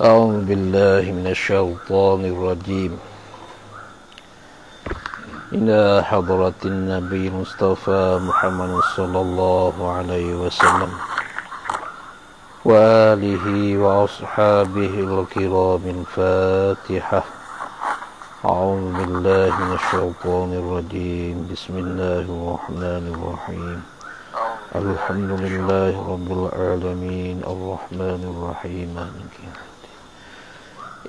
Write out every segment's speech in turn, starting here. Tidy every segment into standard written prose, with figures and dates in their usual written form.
أعوذ بالله من الشيطان الرجيم. إلى حضرة النبي المصطفى محمد صلى الله عليه وسلم وآله وأصحابه الكرام الفاتحة. أعوذ بالله من الشيطان الرجيم. بسم الله الرحمن الرحيم. الحمد لله رب العالمين الرحمن الرحيم مالك يوم الدين.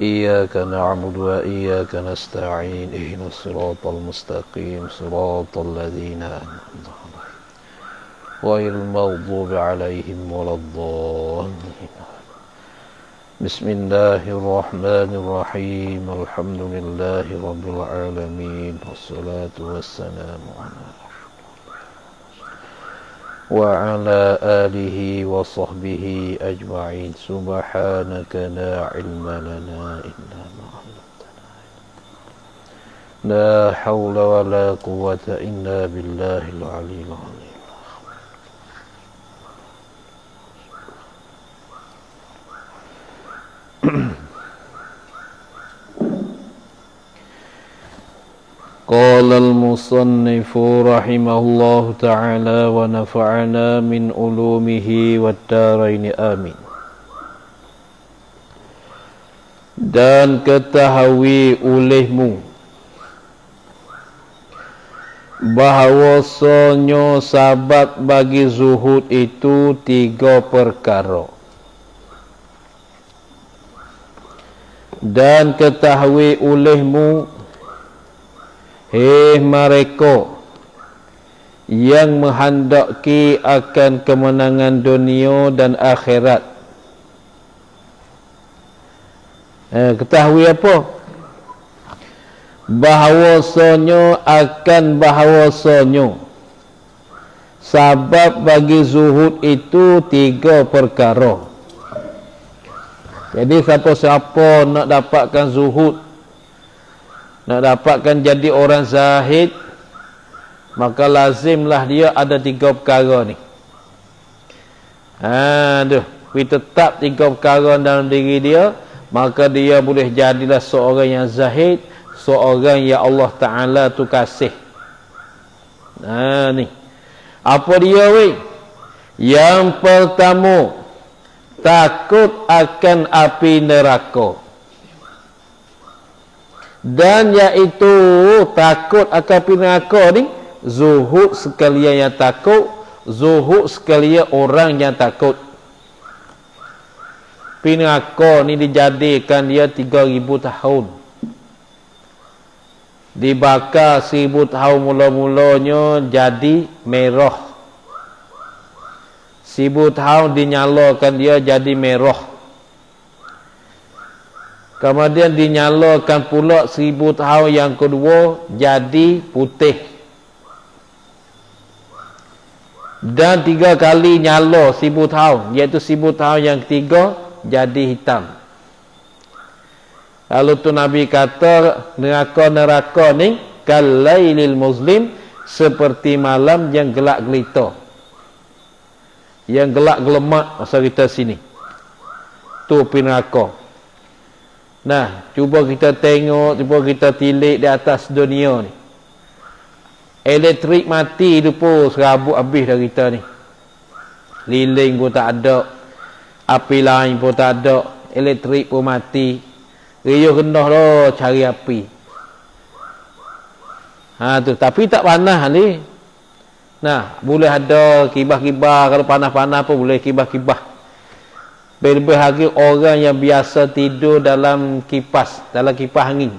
إياك نعبد وإياك نستعين. اهدنا الصراط المستقيم صراط الذين أنعمت عليهم غير المغضوب عليهم ولا الضالين. بسم الله الرحمن الرحيم. الحمد لله رب العالمين والصلاة والسلام على وعلى آله وصحبه أجمعين. سبحانك لا علم لنا إلا ما علمتنا. لا حول ولا قوة إلا بالله العلي العظيم. قال المصنف رحمه الله تعالى ونفعنا من علومه والدارين آمين. Dan ketahui olehmu bahawasanya sebab bagi zuhud itu 3 perkara. Dan ketahui olehmu, hei mereka yang menghendaki akan kemenangan dunia dan akhirat. Ketahui apa? Bahawasanya sebab bagi zuhud itu 3 perkara. Jadi siapa-siapa nak dapatkan zuhud, nak dapatkan jadi orang zahid, maka lazimlah dia ada 3 perkara ni. Kita tetap 3 perkara dalam diri dia, maka dia boleh jadilah seorang yang zahid, seorang yang Allah Ta'ala tu kasih. Ni apa dia weh? Yang pertama, takut akan api neraka. Dan iaitu takut akan api neraka ni, zuhud sekalian yang takut, zuhud sekalian orang yang takut. Api neraka ni dijadikan dia 3,000 tahun. Dibakar 1,000 tahun mula-mulanya jadi merah. 1,000 tahun dinyalakan dia jadi merah. Kemudian dinyalakan pula 1,000 tahun yang kedua jadi putih. Dan 3 kali nyala 1,000 tahun, iaitu 1,000 tahun yang ketiga jadi hitam. Lalu tu Nabi kata neraka-neraka ni kalailil muslim, seperti malam yang gelap gelita, yang gelap gelemak masa kita sini. Tu api neraka. Nah, cuba kita tengok, cuba kita tilik di atas dunia ni. Elektrik mati tu pun serabut habis dah kita ni. Lilin pun tak ada, api lain pun tak ada, elektrik pun mati. Riuh kendah dah cari api. Tu, tapi tak panas ni. Nah, boleh ada kibah-kibah, kalau panas-panas pun boleh kibah-kibah. Lebih lagi orang yang biasa tidur dalam kipas angin.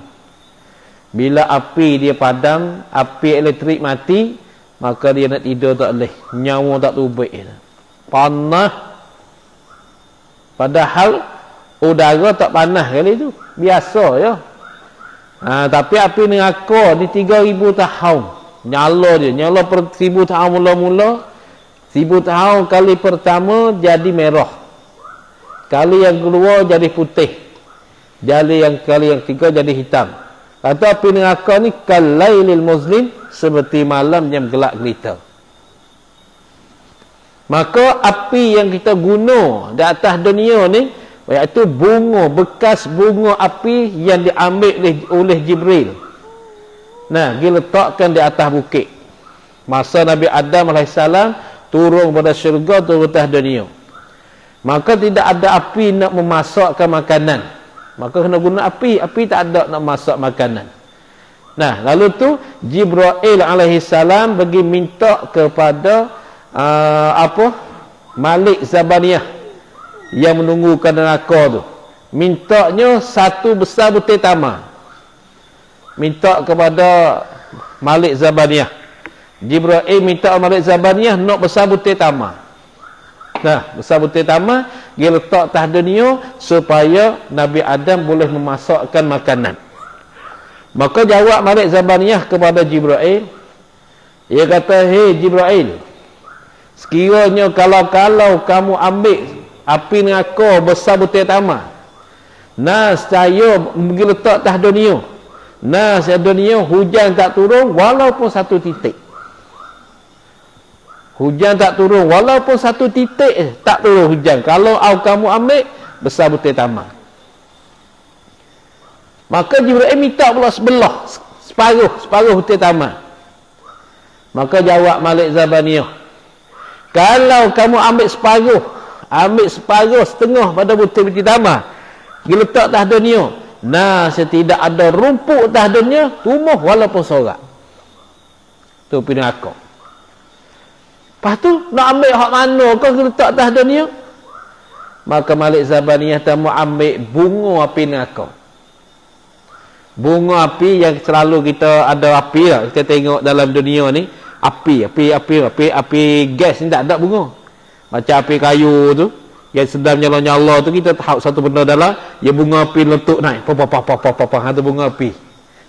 Bila api dia padam, api elektrik mati, maka dia nak tidur tak boleh. Nyawa tak tubik. Panas. Padahal udara tak panas kali tu. Biasa je. Tapi api neraka ni 3,000 tahun. Nyala je. Nyala per 1,000 tahun mula-mula. 1,000 tahun kali pertama jadi merah. Kali yang kedua jadi putih. Kali yang ketiga jadi hitam. Kata api neraka ni kalailil muslim, seperti malam yang gelap gelita. Maka api yang kita guna di atas dunia ni iaitu bunga, bekas bunga api yang diambil oleh Jibril. Nah, diletakkan di atas bukit. Masa Nabi Adam AS turun pada syurga, turun ke atas dunia. Maka tidak ada api nak memasakkan makanan. Maka kena guna api. Api tak ada nak masak makanan. Nah, lalu tu Jibril AS pergi minta kepada Malik Zabaniyah yang menunggukan neraka tu. Mintanya satu besar butir tamar. Minta kepada Malik Zabaniyah. Jibril minta Malik Zabaniyah nak besar butir tamar. Nah, besar butir tamar dia letak atas dunia supaya Nabi Adam boleh memasakkan makanan. Maka jawab Malik Zabaniyah kepada Jibril. Dia kata, "Hei Jibril, sekiranya kalau kamu ambil api neraka besar butir tamar, nah saya pergi letak atas dunia, nah saya dunia hujan tak turun walaupun satu titik. Hujan tak turun walaupun satu titik tak turun hujan. Kalau kamu ambil besar butir tamar." Maka Jibril minta pula separuh butir tamar. Maka jawab Malik Zabaniyah, "Kalau kamu ambil separuh setengah pada butir tamar, diletak atas dunia, nah setidak ada rumput atas dunia tumbuh walaupun sorak." Tu pilih aku. Lepas tu nak ambil hak mana kau letak atas dunia? Maka Malik Zabaniyah tamu ambil bunga api neraka. Bunga api yang selalu kita ada api lah. Kita tengok dalam dunia ni api gas ni tak ada bunga. Macam api kayu tu yang sedang nyala-nyala tu, kita tahu satu benda dalam dia bunga api letup naik tu bunga api.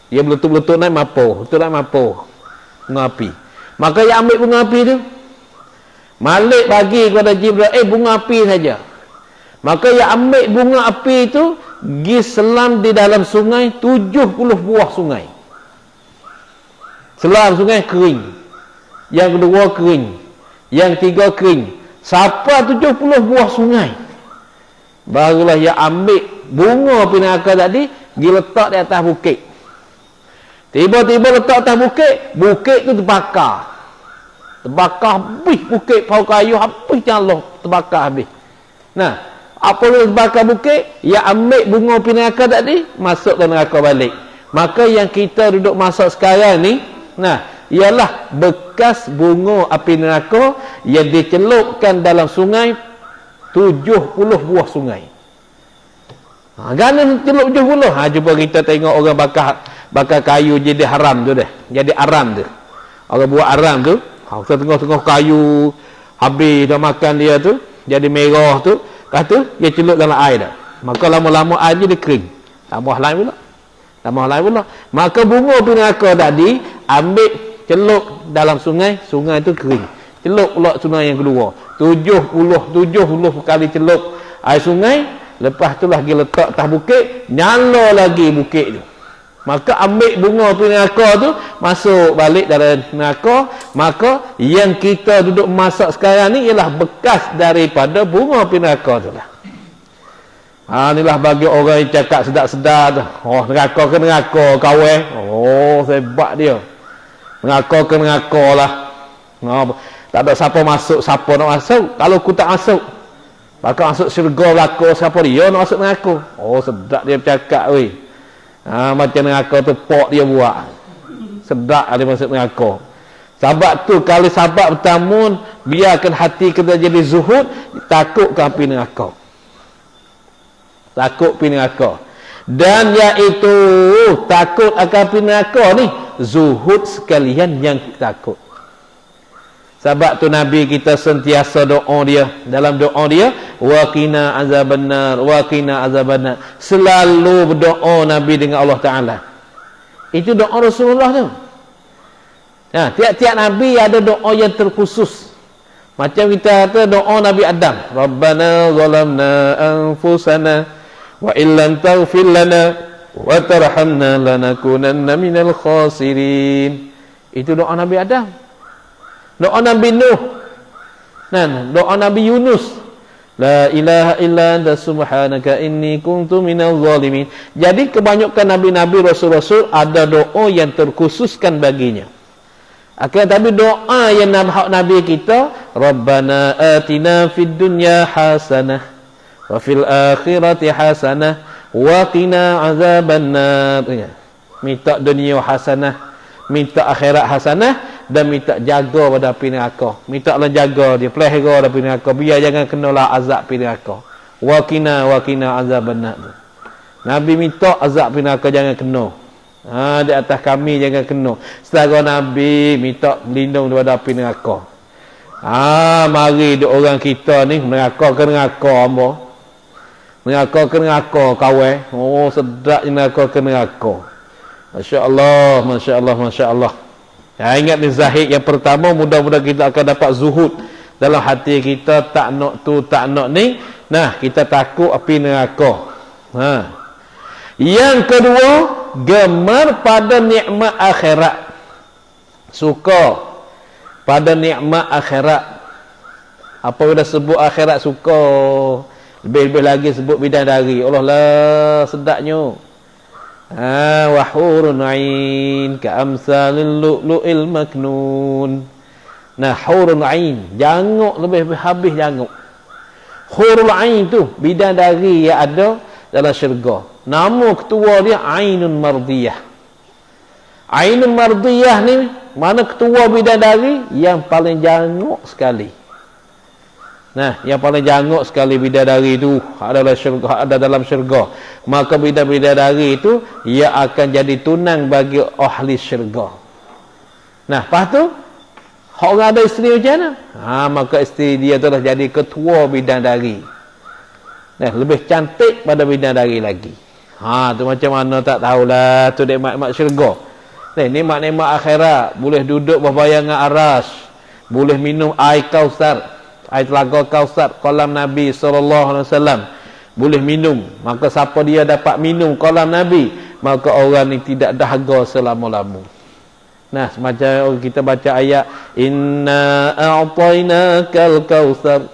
Dia meletup-letup naik mapo bunga api. Maka yang ambil bunga api tu, Malik bagi kepada Jibril bunga api saja. Maka yang ambil bunga api itu pergi selam di dalam sungai 70 buah sungai. Selam sungai kering, yang kedua kering, yang tiga kering, sampai 70 buah sungai. Barulah yang ambil bunga api neraka tadi diletak di atas bukit. Tiba-tiba letak atas bukit tu terbakar habis bukit, pau kayu habis nyala, terbakar habis. Nah, apabila terbakar bukit, yang ambil bunga api neraka tadi masuk ke neraka balik. Maka yang kita duduk masak sekarang ni, nah, ialah bekas bunga api neraka yang dicelupkan dalam sungai 70 buah sungai. Gana celup 70. Cuba kita tengok orang bakar kayu jadi haram tu dah. Jadi aram tu. Orang buat aram tu, tengah-tengah kayu habis dah makan dia tu, jadi merah tu, lepas tu dia celup dalam air dah. Maka lama-lama air dia kering. Tambah lain pula. Maka bunga api neraka tadi ambil celup dalam sungai tu kering. Celup pula sungai yang kedua. 70 kali celup air sungai, lepas tu lagi letak atas bukit, nyala lagi bukit tu. Maka ambil bunga api neraka tu masuk balik dalam neraka. Maka yang kita duduk masak sekarang ni ialah bekas daripada bunga api neraka tu lah. Inilah bagi orang yang cakap sedap-sedap tu. Oh, neraka ke neraka kawan. Oh, hebat dia. Neraka ke neraka lah. Tak ada siapa masuk, siapa nak masuk. Kalau aku tak masuk, bakal masuk syurga belaka, siapa dia nak masuk neraka. Oh, sedap dia bercakap weh. Macam neraka tu pok dia buat. Sedap dia masuk neraka. Sebab tu kalau sahabat bertamun, biarkan hati kita jadi zuhud, takut ke api neraka. Takut api neraka. Dan iaitu takut akan api neraka ni zuhud sekalian yang takut. Sebab tu Nabi kita sentiasa doa dia. Dalam doa dia, waqina azabannar, waqina azabannar. Selalu berdoa Nabi dengan Allah Ta'ala. Itu doa Rasulullah tu. Tiap-tiap Nabi ada doa yang terkhusus. Macam kita kata doa Nabi Adam. Rabbana zalamna anfusana wa illam taghfir lana wa tarhamna lanakunanna minal khasirin. Itu doa Nabi Adam. Doa Nabi Nuh. Doa Nabi Yunus. La ilaha illa anta subhanaka inni kuntu minaz zalimin. Jadi kebanyakan nabi-nabi, rasul-rasul ada doa yang terkhususkan baginya. Tapi doa yang nabi kita, Rabbana atina fid dunya hasanah wa fil akhirati hasanah wa qina azabannar. Minta dunia hasanah, minta akhirat hasanah, dan minta jaga pada api neraka. Minta Allah jaga dia, pelihara pada api neraka, biar jangan kenalah azab api neraka. Wa qina azabannar. Nabi minta azab api neraka jangan kena. Di atas kami jangan kena. Setara Nabi minta lindung daripada api neraka. Mari orang kita ni neraka ke neraka hamba. Neraka ke neraka kawan. Oh sedap neraka ke neraka. Masya-Allah, masya-Allah, masya-Allah. Ingat ni zahid yang pertama, mudah-mudahan kita akan dapat zuhud dalam hati kita, tak nak tu, tak nak ni. Nah, kita takut api neraka. Yang kedua, gemar pada nikmat akhirat. Suka pada nikmat akhirat. Apa bila sebut akhirat suka, lebih-lebih lagi sebut bidadari. Allah lah sedapnya. Wa hurun 'ain ka amsalil lu'lu'il maknun. Nah, hurun 'ain, janguk lebih habis janguk. Hurul 'ain tu bidadari yang ada dalam syurga. Nama ketua dia Ainun Mardiyah. Ainun Mardiyah ni mana ketua bidadari yang paling janguk sekali. Nah, yang paling janguk sekali bidadari itu adalah syurga, ada dalam syurga. Maka bidadari itu ia akan jadi tunang bagi ahli syurga. Nah, lepas tu orang ada isteri macam mana? Maka isteri dia tu dah jadi ketua bidadari. Nah, lebih cantik pada bidadari lagi. Tu macam mana tak tahulah, tu nikmat-nikmat syurga. Nikmat-nikmat akhirat, boleh duduk berbayangan aras, boleh minum air Kausar. Air telaga Kausar, kolam Nabi SAW, boleh minum. Maka siapa dia dapat minum kolam Nabi, maka orang ni tidak dahaga selama-lama. Nah, semacam kita baca ayat inna a'tainakal kautsar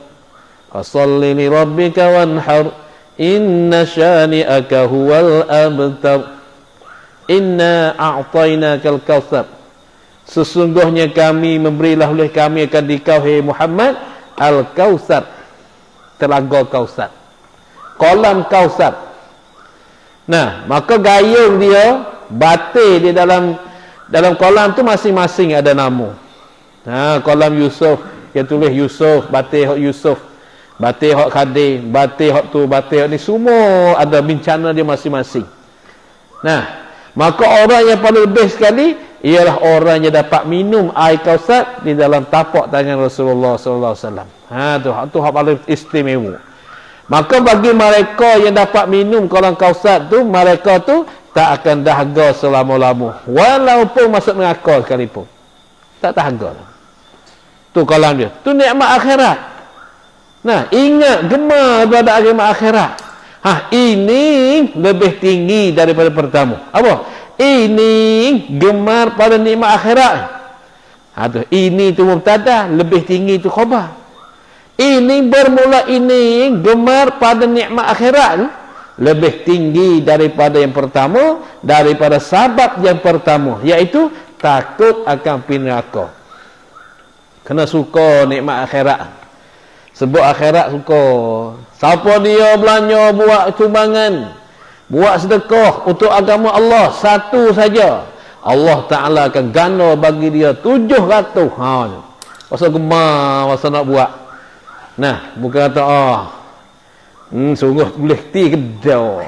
fasholli li rabbika wanhar inna syani'aka huwal abtar. Inna a'tainakal kautsar, sesungguhnya kami memberilah oleh kami akan dikau hai Muhammad Al-Kausar, telaga Kausar, kolam Kausar. Nah, maka gayung dia, batir di dalam kolam tu masing-masing ada nama. Kolam Yusuf, dia tulis Yusuf, batir hak Yusuf, batir hak Khadir, batir hak tu, batir hak ni, semua ada bencana dia masing-masing. Nah, maka orang yang paling best sekali ialah orang yang dapat minum air Kausar di dalam tapak tangan Rasulullah sallallahu alaihi wasallam. Tu hak paling istimewa. Maka bagi mereka yang dapat minum kolam Kausar tu, mereka tu tak akan dahaga selama-lama, walaupun masuk neraka sekalipun. Tak dahaga. Tu kolam dia. Tu nikmat akhirat. Nah, ingat gemar pada nikmat akhirat. Ini lebih tinggi daripada pertama. Apa? Ini gemar pada nikmat akhirat. Ini tu mubtada, lebih tinggi tu khabar. Ini bermula ini gemar pada nikmat akhirat, lebih tinggi daripada yang pertama, daripada sabab yang pertama, iaitu takut akan api neraka. Kena suka nikmat akhirat. Sebut akhirat suka. Siapa dia belanja buat sumbangan, buat sedekah untuk agama Allah satu saja, Allah Ta'ala akan ganda bagi dia 700. Pasal gemar, pasal nak buat. Nah, bukan kata sungguh boleh ti kedah.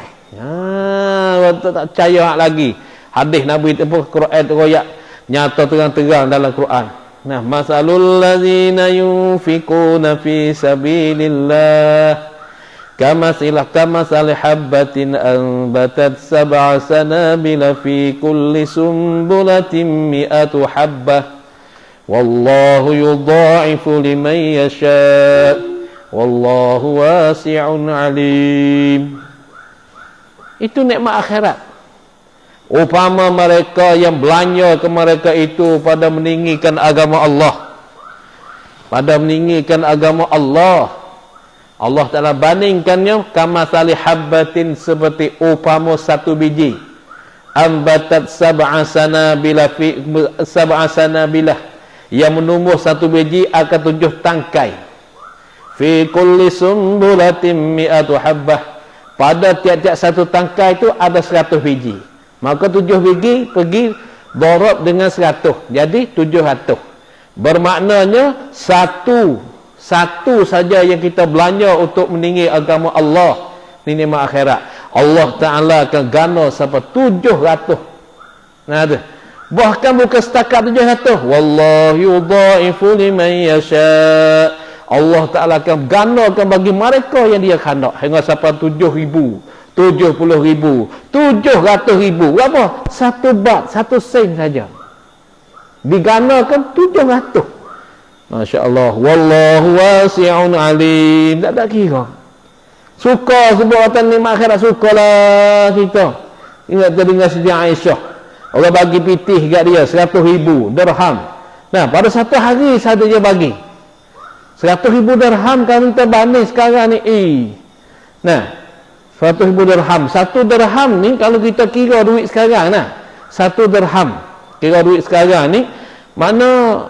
Tak percaya lagi. Hadis Nabi tu pun Quran tu royak nyata terang-terang dalam Quran. Nah, masalul ladzina yunfiquna fi sabilillah kamasali habbatin anbatat sab'a sanabila fi kulli sumbulatin mi'atu habbah wallahu yudha'ifu liman yasha' wallahu wasi'un alim. Itu nikmat akhirat. Upama mereka yang belanja ke mereka itu pada meninggikan agama Allah, pada meninggikan agama Allah, Allah Ta'ala bandingkannya kamathali habbatin, seperti upama satu biji ambatat sab'a sanabilah yang menumbuh satu biji akan 7 tangkai. Fi kulli sumbulatin mi'atu habbah, pada tiap-tiap satu tangkai itu ada 100 biji. Maka 7 biji pergi darab dengan 100, jadi 700. Bermaknanya satu saja yang kita belanja untuk meninggi agama Allah ni nikmat akhirat, Allah Ta'ala akan gana sampai 700. Nah tu, bahkan bukan setakat 700, wallahu yudha'ifu liman yasha, Allah Ta'ala akan ganakan bagi mereka yang dia khanak hingga sampai 7,000, 70,000, 700,000. Berapa? 1 bat, 1 sen saja diganakan 700. Masya Allah, wallahu wasi'un alim. Tak ada kira. Suka sebut watan nikmat akhirat, sukalah kita. Ingat terdengar Siti Aisyah, orang bagi pitih kat dia 100,000 dirham. Nah, pada satu hari saja dia bagi 100,000 dirham. Kalau kita banding sekarang ni, nah, 100,000 dirham. 1 dirham ni kalau kita kira duit sekarang, nah, 1 dirham kira duit sekarang ni, mana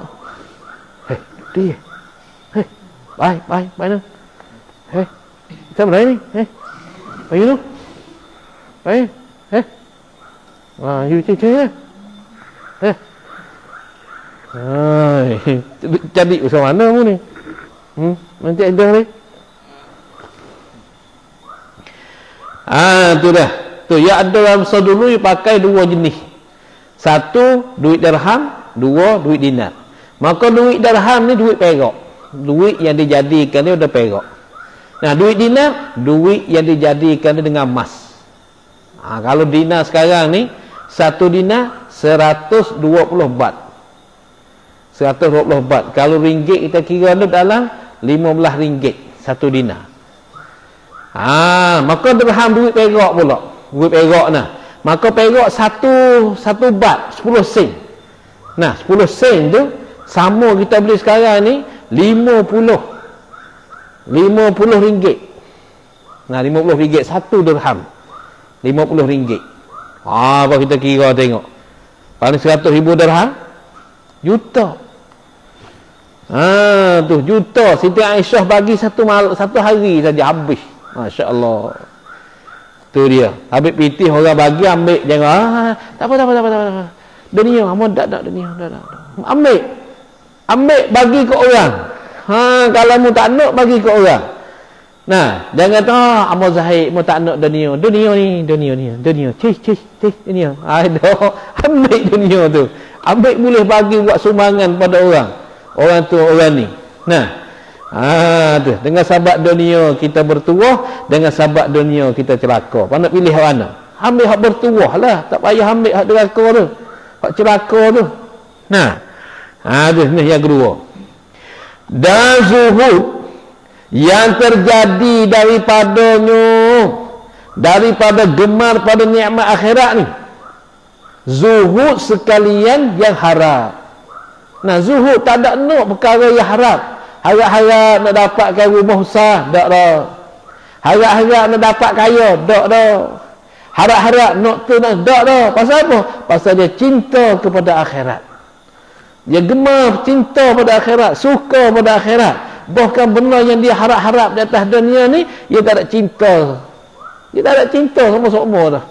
dia? Bye, mana? Kita mana ni? Bayu tu? Bayu? Wah, you cek. Jadi usaha mana mu ni? Nanti ada ni. Tu dah. Tu ya, ada dalam dulu pakai 2 jenis. 1 duit dirham, 2 duit dinar. Maka duit dirham ni duit perak, duit yang dijadikan dia udah perak. Nah, duit dinar, duit yang dijadikan dia dengan emas. Kalau dinar sekarang ni, 1 dinar 120 bat. 120 bat. Kalau ringgit kita kira tu dalam 15 ringgit 1 dinar. Maka dirham duit perak pula. Duit perak nah. Maka perak 1 bat 10 sen. Nah, 10 sen tu sama kita beli sekarang ni 50 ringgit. Nah, 50 ringgit 1 dirham. 50 ringgit. Apa kita kira tengok. Paling 100,000 dirham juta. Tu juta. Siti Aisyah bagi satu hari saja habis. Masya Allah. Tu dia. Habis pitih orang bagi, ambil, jangan tak apa. Dunia, amun tak dunia. Ambil bagi ke orang. Kalau mu tak nak bagi ke orang. Nah, jangan tahu Amal Zahid mu tak nak dunia ni. Cih dunia. Aduh, ambil dunia tu. Ambil boleh bagi buat sumbangan pada orang. Orang tu orang ni. Nah, tu dengan sebab dunia kita bertuah, dengan sebab dunia kita celaka. Nak pilih hak mana? Ambil hak bertuah lah, tak payah ambil hak celaka tu. Hak celaka tu. Nah, ni yang kedua. Dan zuhud yang terjadi daripada gemar pada nikmat akhirat ni. Zuhud sekalian yang harap. Nah, zuhud tak ada nak perkara yang harap. Harap-harap nak dapatkan rumah besar, tak dah. Harap-harap nak dapat kaya, tak dah. Harap-harap nak tu nak, tak dah. Pasal apa? Pasal dia cinta kepada akhirat. Dia gemar cinta pada akhirat, suka pada akhirat. Bahkan benda yang dia harap-harap di atas dunia ni, dia tak ada cinta. Dia tak ada cinta sama-sama dah.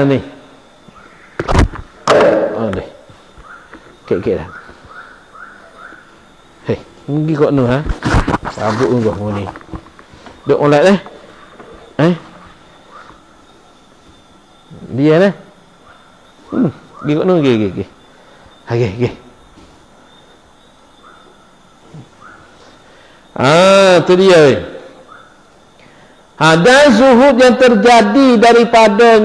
Ni. Ni. Kek dah. Hei, pergi kok nu Sabuk kau ni. Duk online Dia lah. Pergi kok nu pergi. Okey. Tu dia. Dan zuhud yang terjadi daripada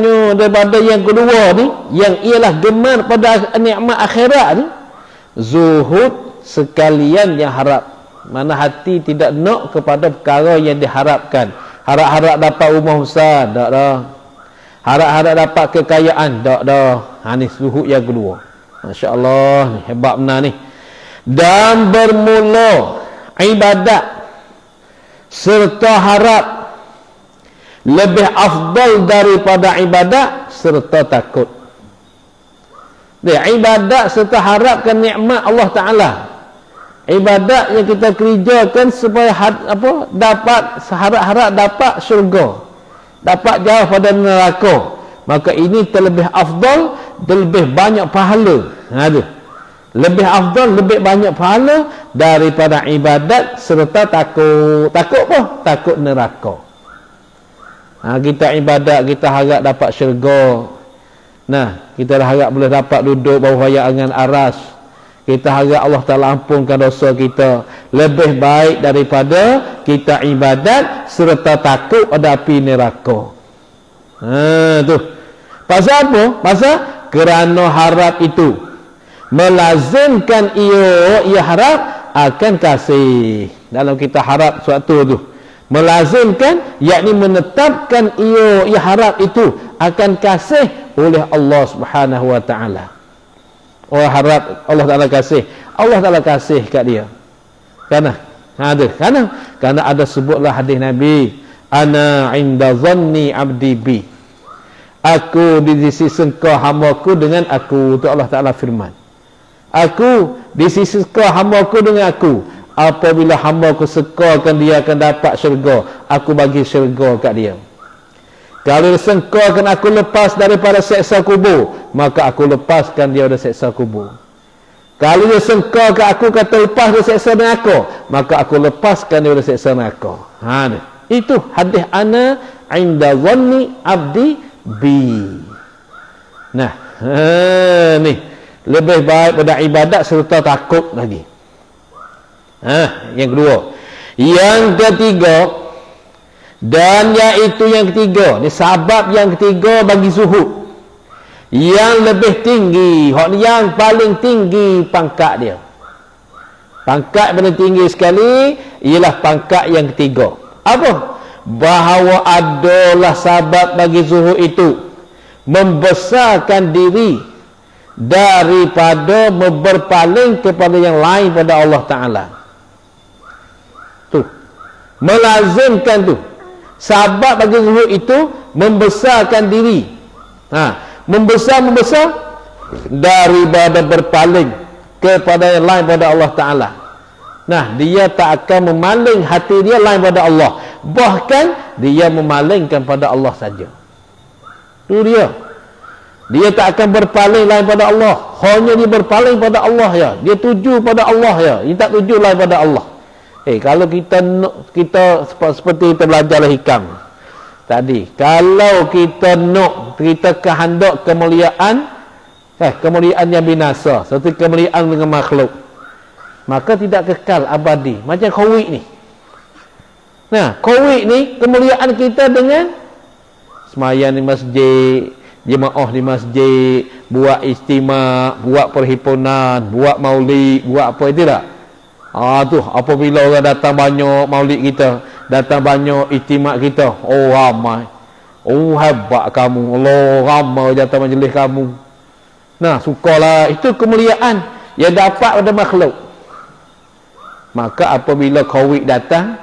yang kedua ni, yang ialah gemar pada nikmat akhirat ni, zuhud sekalian yang harap. Mana hati tidak nak kepada perkara yang diharapkan. Harap-harap dapat rumah besar, tak dah. Harap-harap dapat kekayaan, tak dah. Ni zuhud yang kedua. Masya Allah, hebat benar ni. Dan bermula ibadat serta harap lebih afdal daripada ibadat serta takut. Dia ibadat serta harapkan nikmat Allah Taala. Ibadat yang kita kerjakan supaya dapat harap dapat syurga, dapat jauh pada neraka, maka ini terlebih afdal, lebih banyak pahala. Lebih afdal, lebih banyak pahala daripada ibadat serta takut. Takut apa? Takut neraka. Kita ibadat, kita harap dapat syurga. Kita harap boleh dapat duduk bawah bayangan aras. Kita harap Allah Ta'ala ampunkan dosa kita. Lebih baik daripada kita ibadat serta takut ada api neraka. Tu. Pasal apa? Pasal kerana harap itu melazimkan ia harap akan kasih. Dalam kita harap suatu tu, melazimkan, yakni menetapkan ia harap itu akan kasih oleh Allah Subhanahu wa taala. Orang harap Allah Taala kasih, Allah Taala kasih kat dia. Karena ada sebutlah hadis Nabi, ana inda dhanni abdi bi. Aku di sisi sangka hamba-Ku dengan aku. Itu Allah Taala firman. Aku di sisi sangka hamba-Ku dengan aku. Apabila hamba-Ku sangkakan dia akan dapat syurga, aku bagi syurga kat dia. Kalau dia sangkakan aku lepas daripada seksa kubur, maka aku lepaskan dia dari seksa kubur. Kalau dia sangkakan aku kata lepas dari seksa neraka, maka aku lepaskan dia dari seksa neraka. Itu hadis ana inda dhanni abdi bi. Ni lebih baik pada ibadat serta takut lagi. Yang kedua. Yang ketiga, dan iaitu yang ketiga, ni sebab yang ketiga bagi zuhud yang lebih tinggi, yang paling tinggi pangkat dia. Pangkat paling tinggi sekali ialah pangkat yang ketiga. Apa? Bahawa adalah sebab bagi zuhud itu membesarkan diri daripada berpaling kepada yang lain pada Allah Ta'ala. Tu melazimkan tu. Sebab bagi zuhud itu membesarkan diri. Membesar daripada berpaling kepada yang lain pada Allah Ta'ala. Dia tak akan memaling hati dia lain pada Allah. Bahkan dia memalingkan pada Allah saja. Itu dia. Dia tak akan berpaling lain pada Allah. Hanya dia berpaling pada Allah ya. Dia tuju pada Allah ya. Dia tak tuju lain pada Allah. Kalau kita seperti kita belajar hikam tadi, kalau kita kehendak kemuliaan yang binasa, seperti kemuliaan dengan makhluk, maka tidak kekal abadi. Macam Covid ni. Covid ni kemuliaan kita dengan sembahyang di masjid, jemaah di masjid, buat istimewa, buat perhimpunan, buat maulid, buat apa itu tak? Tu apabila orang datang banyak maulid kita, datang banyak istimewa kita, oh ramai, oh hebat kamu, Allah ramai datang majlis kamu. Sukalah, itu kemuliaan yang dapat pada makhluk. Maka apabila Covid datang,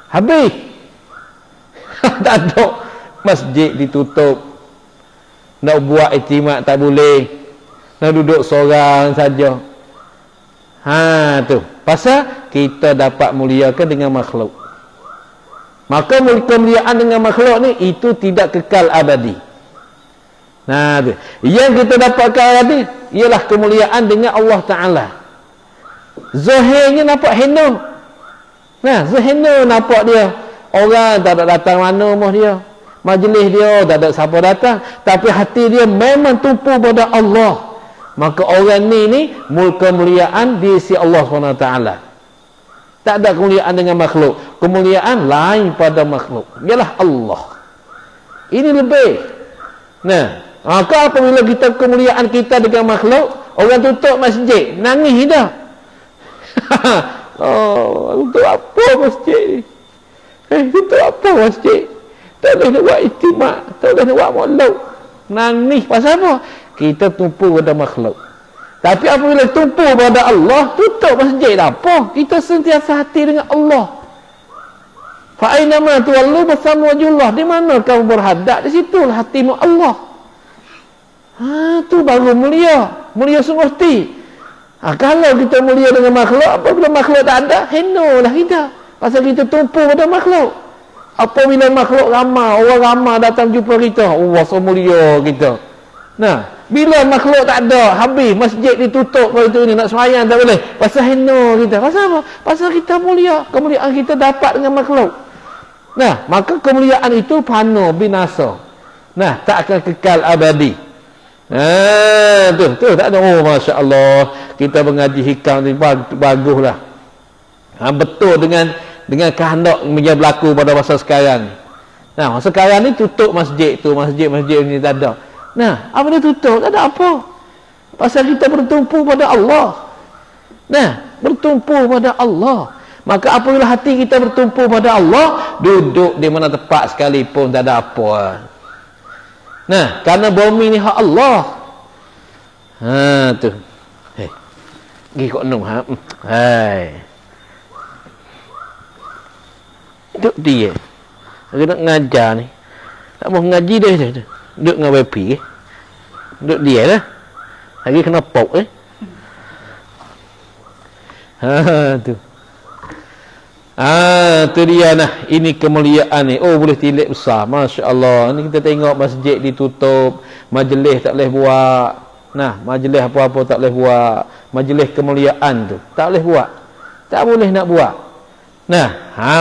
habis. Tak ada, masjid ditutup, nak buat istimewa tak boleh, nak duduk seorang saja. Tu pasal kita dapat muliakan dengan makhluk. Maka kemuliaan dengan makhluk ni itu tidak kekal abadi. Tu yang kita dapatkan tadi ialah kemuliaan dengan Allah Ta'ala. Zahirnya nampak hina. Zahirnya nampak dia orang tak ada datang mana rumah dia, majlis dia tak ada siapa datang, tapi hati dia memang tumpu pada Allah. Maka orang ni kemuliaan di sisi Allah SWT. Tak ada kemuliaan dengan makhluk. Kemuliaan lain pada makhluk ialah Allah. Ini lebih. Maka apabila kita kemuliaan kita dengan makhluk, orang tutup masjid, nangis dah. Untuk apa masjid? Untuk apa masjid? Tak boleh nak buat istimewa, tak boleh nak buat maulid. Nangis pasal apa? Kita tumpu pada makhluk. Tapi apabila tumpu pada Allah, tutup masjid apa? Kita sentiasa hati dengan Allah. Fa aina ma tuwallu fasamma wajhullah. Di mana kamu berhadap, di situlah hatimu Allah. Tu baru mulia. Mulia sungguh hati. Kalau kita mulia dengan makhluk, apabila makhluk tak ada, henolah kita. Pasal kita tumpu pada makhluk. Apabila makhluk ramai, orang ramai datang jumpa kita, Allah so mulia kita. Nah, bila makhluk tak ada, habis masjid ditutup, kalau itu ni nak sembahyang tak boleh. Pasal hina kita. Pasal apa? Pasal kita mulia. Kemuliaan kita dapat dengan makhluk. Nah, maka kemuliaan itu fana, binasa. Nah, tak akan kekal abadi. Tu tak ada. Oh, Masya Allah, kita mengaji hikam ni baguslah. Betul dengan kehendak yang berlaku pada masa sekarang. Nah, masa sekarang ni tutup masjid tu, masjid ni tak ada. Nah, apa dia tutup? Tak ada apa. Pasal kita bertumpu pada Allah. Nah, bertumpu pada Allah. Maka apabila hati kita bertumpu pada Allah, duduk di mana tempat sekalipun tak ada apa. Nah, kerana bumi ni hak Allah. Tu. Pergi kok nung ha. Duduk dia. Aku nak ngajar ni. Tak mau ngaji dia. Duduk dengan WP duduk dia lah. Lagi kena pok tu. Tu dia nah. Ini kemuliaan ni. Oh, boleh tilik besar. Masya Allah. Ni kita tengok masjid ditutup, majlis tak boleh buat. Nah, majlis apa-apa tak boleh buat. Majlis kemuliaan tu tak boleh buat. Tak boleh nak buat. Nah,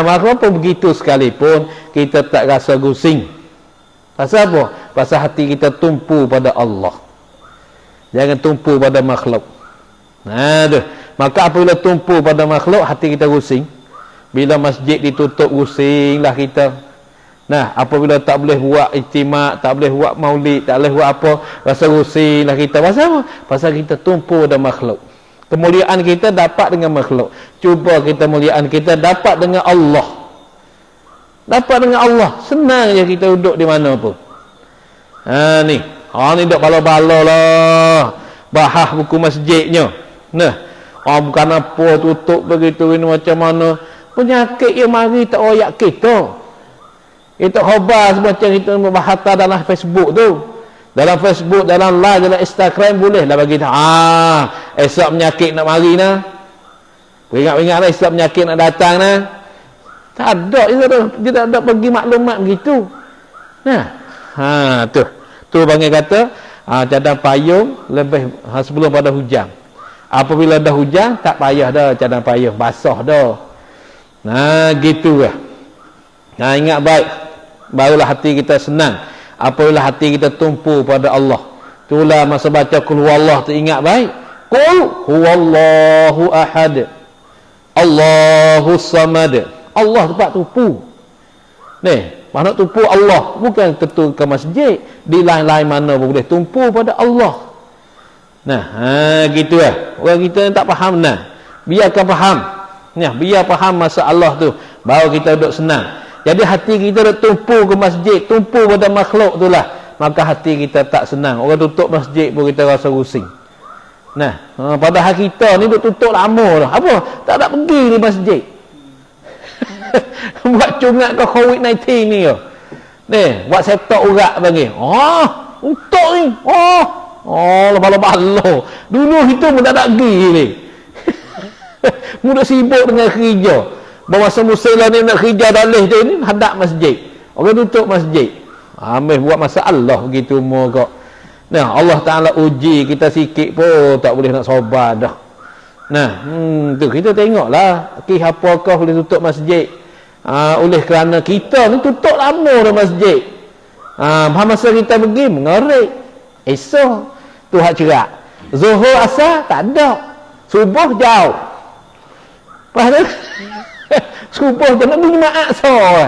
maka apa begitu sekalipun kita tak rasa gusing. Pasal apa? Pasal hati kita tumpu pada Allah. Jangan tumpu pada makhluk. Tu. Maka apabila tumpu pada makhluk, hati kita gusing. Bila masjid ditutup, gusinglah kita. Nah, apabila tak boleh buat ijtimak, tak boleh buat maulid, tak boleh buat apa, rasa gusinglah kita. Pasal apa? Pasal kita tumpu pada makhluk. Kemuliaan kita dapat dengan makhluk. Cuba kita muliaan kita dapat dengan Allah. Dapat dengan Allah. Senang je kita duduk di mana pun. Ni. Ni duduk bala-bala lah. Bahas buku masjidnya. Nah. Bukan apa tutup begitu ini macam mana. Penyakit yang mari tak royak kita. Itu khabar macam itu membahata dalam Facebook tu. Dalam Facebook, dalam live, dalam Instagram boleh lah bagi esok penyakit nak mari nah. Ingat-ingat lah esok penyakit nak datang nah. Tak ada, dia tak ada bagi maklumat begitu. Nah, tu panggil kata cadang payung lebih sebelum pada hujan. Apabila dah hujan, tak payah dah cadang payung, basah dah. Nah, gitu lah. Nah, ingat baik, barulah hati kita senang. Apabila hati kita tumpu pada Allah. Itulah masa baca qul huwallah tu ingat baik. Qul huwallahu ahad. Allahus samad. Allah tempat tumpu. Ni, mana tumpu Allah, bukan tentu ke masjid. Di lain-lain mana pun boleh tumpu pada Allah. Nah, gitu lah. Orang kita tak faham nah. Biarkan faham. Nah, biar faham masalah tu, baru kita duduk senang. Jadi hati kita dah tumpu ke masjid, tumpu pada makhluk tu lah. Maka hati kita tak senang. Orang tutup masjid pun kita rasa rusing. Nah, padahal kita ni duk tutup lama dah. Apa? Tak nak pergi di masjid. Buat cungat ke COVID-19 ni yo. Ni, buat setok urat panggil. Untuk ni. Lepas-lepas. Dulu itu pun tak nak pergi ni. Mudah sibuk dengan kerja. Masa muslim ni nak kerja dalih tu ni hadap masjid. Orang tutup masjid. Ambil buat masalah begitu semua kok. Nah, Allah Taala uji kita sikit pun tak boleh nak sabar dah. Nah, tu kita tengoklah apakah boleh tutup masjid. Oleh kerana kita ni tutup lama dah masjid. Masa kita pergi mengerik. Esok tu hak cerak. Zuhur asar tak ada. Subuh jauh. Pasal subuh tu nak pergi jemaah sore.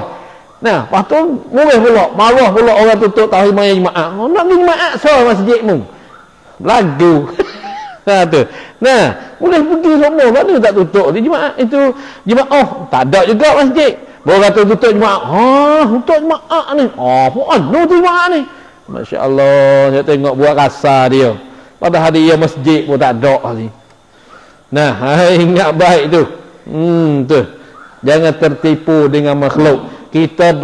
Nah, lepas tu murah pula, marah pula orang tutup tahu maya jemaah. Nak pergi jemaah sore masjidmu. Lagu. Tu. Nah, boleh pergi semua, mana tak tutup di jemaah itu jemaah. Tak ada juga masjid. Baru kata tutup jemaah. Tutup jemaah ni. Pun ada tu jemaah ni. Masya-Allah, saya tengok buat kasar dia. Padahal dia masjid pun tak ada ni. Nah, ingat baik tu. Tu. Jangan tertipu dengan makhluk. Kita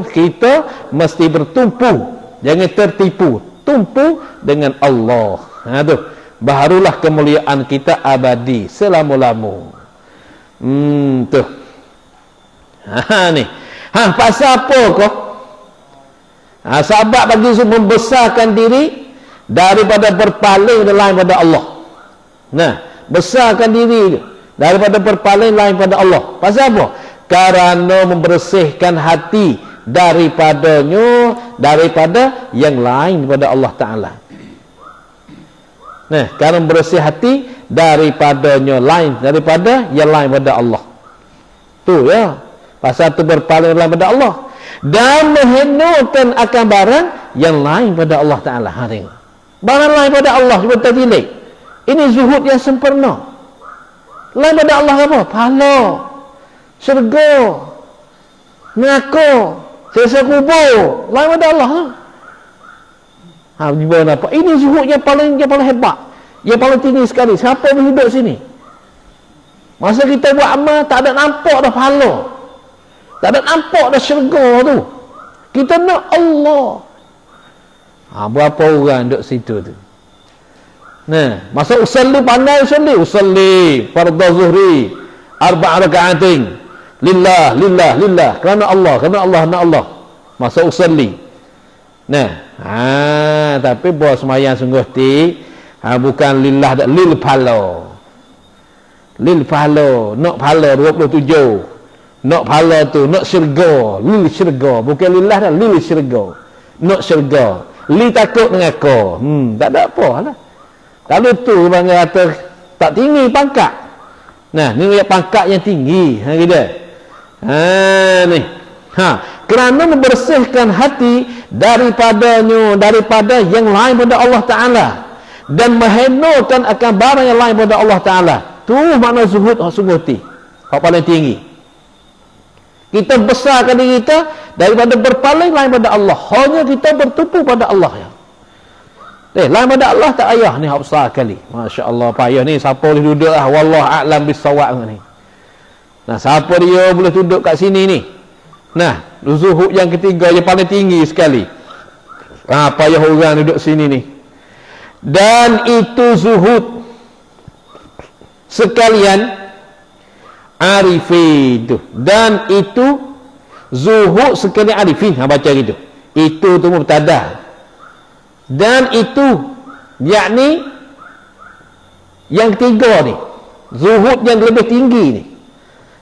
kita mesti bertumpu. Jangan tertipu. Tumpu dengan Allah. Tu. Barulah kemuliaan kita abadi selama-lama. Tu. Ni. Pasal apa kau? Sahabat bagi membesarkan diri daripada berpaling lain pada Allah. Nah, besarkan diri daripada berpaling lain pada Allah. Pasal apa? Karena membersihkan hati daripada yang lain pada Allah Ta'ala. Nah, karena bersih hati daripada yang lain pada Allah. Tu ya. Pasal tu berpaling lain pada Allah dan menghinakan akan barang yang lain pada Allah Ta'ala. Barang lain pada Allah cuba tertilik. Ini zuhud yang sempurna. Lain pada Allah apa? Pahala, syurga, neraka, siksa kubur. Lain pada Allah tu. Gimana apa? Ini zuhud yang paling hebat, yang paling tinggi sekali. Siapa yang hidup sini? Masa kita buat amal tak ada nampak dah pahala, tak ada nampak dah syurga tu. Kita nak Allah. Berapa orang duduk situ tu? Nah, masa usalli pandai usalli fardhu zuhri arba' raka'atin lillah kerana Allah nak Allah. Masa usalli. Nah, tapi buat sembahyang sungguh ti bukan lillah, lil pahala. Lil pahala, nak pahala 27. Nak pahala tu, nak syurga, lil syurga, bukan lillah dah, lil syurga. Nak syurga. Li takut dengan kau. Tak ada apa lah. Kalau tu bang kata tak tinggi pangkat. Nah, ni pangkat yang tinggi. Gitu. Ni. Kerana membersihkan hati daripada yang lain pada Allah Ta'ala dan menghinakan akan barang yang lain pada Allah Ta'ala. Tu makna zuhud sungguh ti. Yang paling tinggi. Kita besarkan diri kita daripada berpaling lain pada Allah. Hanya kita bertumpu pada Allah ya. Lain pada Allah tak payah ni, hak besar kali. Masya-Allah, payah ni siapa boleh duduk lah, wallahu a'lam bissawab ni. Nah, siapa dia boleh duduk kat sini ni? Nah, zuhud yang ketiga yang paling tinggi sekali. Payah orang duduk sini ni. Dan itu zuhud sekalian arifin tu. Dan itu zuhud sekalian arifin. Baca gitu. Itu tu mubtada. Dan itu yakni yang ketiga ni, zuhud yang lebih tinggi ni.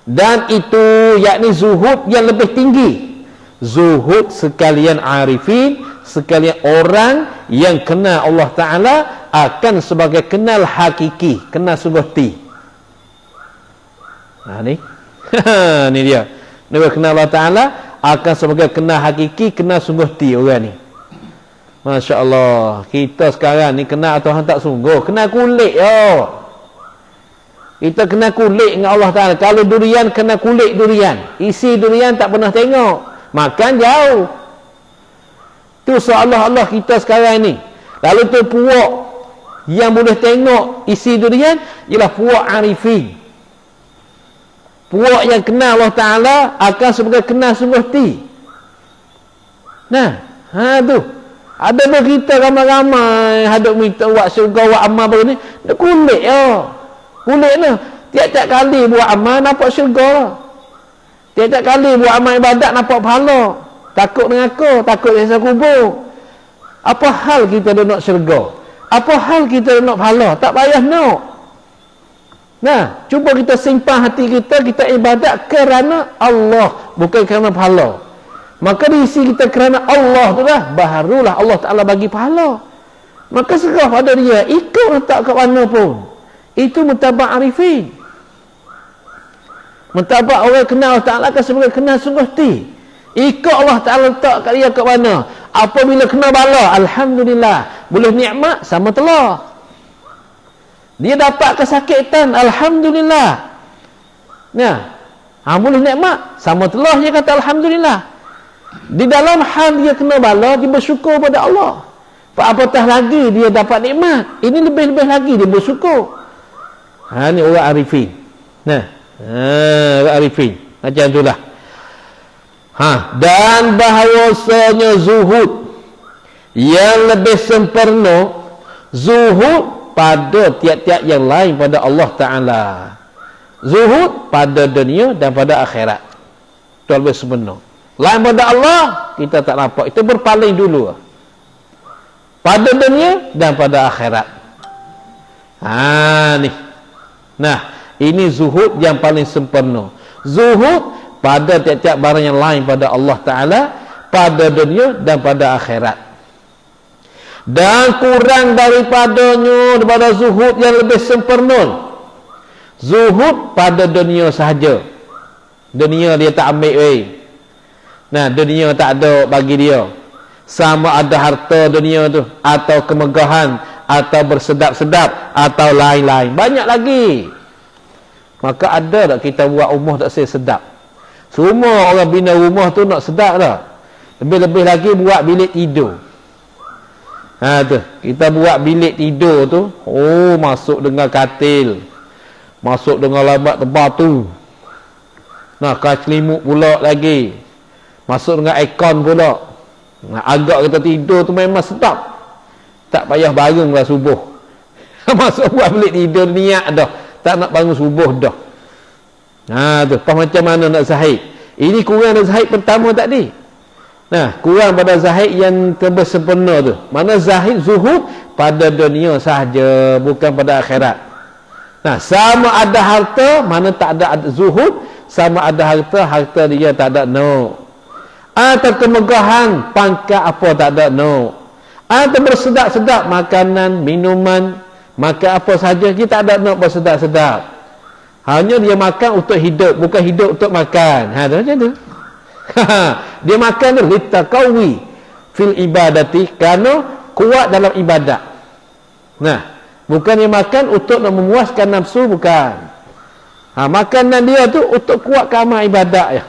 Dan itu yakni zuhud yang lebih tinggi. Zuhud sekalian arifin, sekalian orang yang kenal Allah Ta'ala akan sebagai kenal hakiki, kenal sungguh ti. Ni ni dia. Dia kenal Allah Ta'ala akan sebagai kenal hakiki, kenal sungguh ti orang ni. Masya Allah, kita sekarang ni kenal Tuhan tak sungguh, kenal kulit yo. Kita kenal kulit dengan Allah Ta'ala. Kalau durian, kenal kulit durian. Isi durian tak pernah tengok, makan jauh. Tu seolah-olah kita sekarang ni. Lalu tu puak yang boleh tengok isi durian ialah puak arifin. Puak yang kenal Allah Ta'ala akan sebagai kenal sungguh ti. Nah, tu. Ada pun kita ramai-ramai hadap minta buat syurga, buat amal baru ni, dia kulit ya. Kulit ni. Tiap-tiap kali buat amal nampak syurga. Tiap-tiap kali buat amal ibadat nampak pahala. Takut dengan aku, takut siksa kubur. Apa hal kita nak syurga? Apa hal kita nak pahala? Tak payah nak. Nah, cuba kita simpan hati kita, kita ibadat kerana Allah, bukan kerana pahala. Maka diisi kita kerana Allah tu dah, barulah Allah Ta'ala bagi pahala. Maka serah pada dia, ikut letak kat mana pun. Itu mutabak arifin. Mutabak orang kenal Allah Ta'ala akan sebagai kenal sungguh ti. Ikut Allah Ta'ala letak kat dia kat mana. Apabila kena bala, alhamdulillah. Boleh nikmat, sama telah. Dia dapat kesakitan, alhamdulillah. Boleh nikmat, sama telah dia kata alhamdulillah. Di dalam hal dia kena bala, dia bersyukur pada Allah. Apatah lagi dia dapat nikmat, ini lebih-lebih lagi dia bersyukur. Ni orang arifin. Arifin macam itulah. Dan bahawasanya zuhud yang lebih sempurna, zuhud pada tiap-tiap yang lain pada Allah Ta'ala. Zuhud pada dunia dan pada akhirat. Itu lebih sempurna. Lain pada Allah, kita tak nampak. Itu berpaling dulu. Pada dunia dan pada akhirat. Ni. Nah, ini zuhud yang paling sempurna. Zuhud pada tiap-tiap barang yang lain pada Allah Ta'ala, pada dunia dan pada akhirat. Dan kurang daripadanya daripada zuhud yang lebih sempurna, zuhud pada dunia sahaja. Dunia dia tak ambil Nah, dunia tak ada bagi dia. Sama ada harta dunia tu, atau kemegahan, atau bersedap-sedap, atau lain-lain. Banyak lagi. Maka ada tak kita buat rumah tak sedap? Semua orang bina rumah tu nak sedap tak? Lebih-lebih lagi buat bilik tidur. Tu, kita buat bilik tidur tu, masuk dengan katil, masuk dengan lambat tebal tu. Nah, kain selimut pula lagi. Masuk dengan aircon pula. Nah, agak kita tidur tu memang sedap. Tak payah bangunlah subuh. Masuk buat bilik tidur niat dah. Tak nak bangun subuh dah. Tu, macam mana nak zahid? Ini kurang dari zahid pertama tadi. Nah, kurang pada zahid yang lebih sempurna tu. Mana zahid zuhud pada dunia sahaja, bukan pada akhirat. Nah, sama ada harta, mana tak ada zuhud, sama ada harta dia tak ada atau kemegahan, pangkat apa tak ada atau bersedap-sedap makanan, minuman, makan apa saja, kita tak ada bersedap-sedap. Hanya dia makan untuk hidup, bukan hidup untuk makan. Macam tu. Dia makan tu litaqawi fil ibadati, kerana kuat dalam ibadat. Nah, bukan dia makan untuk nak memuaskan nafsu, bukan. Makanan dia tu untuk kuat amal ibadat ya.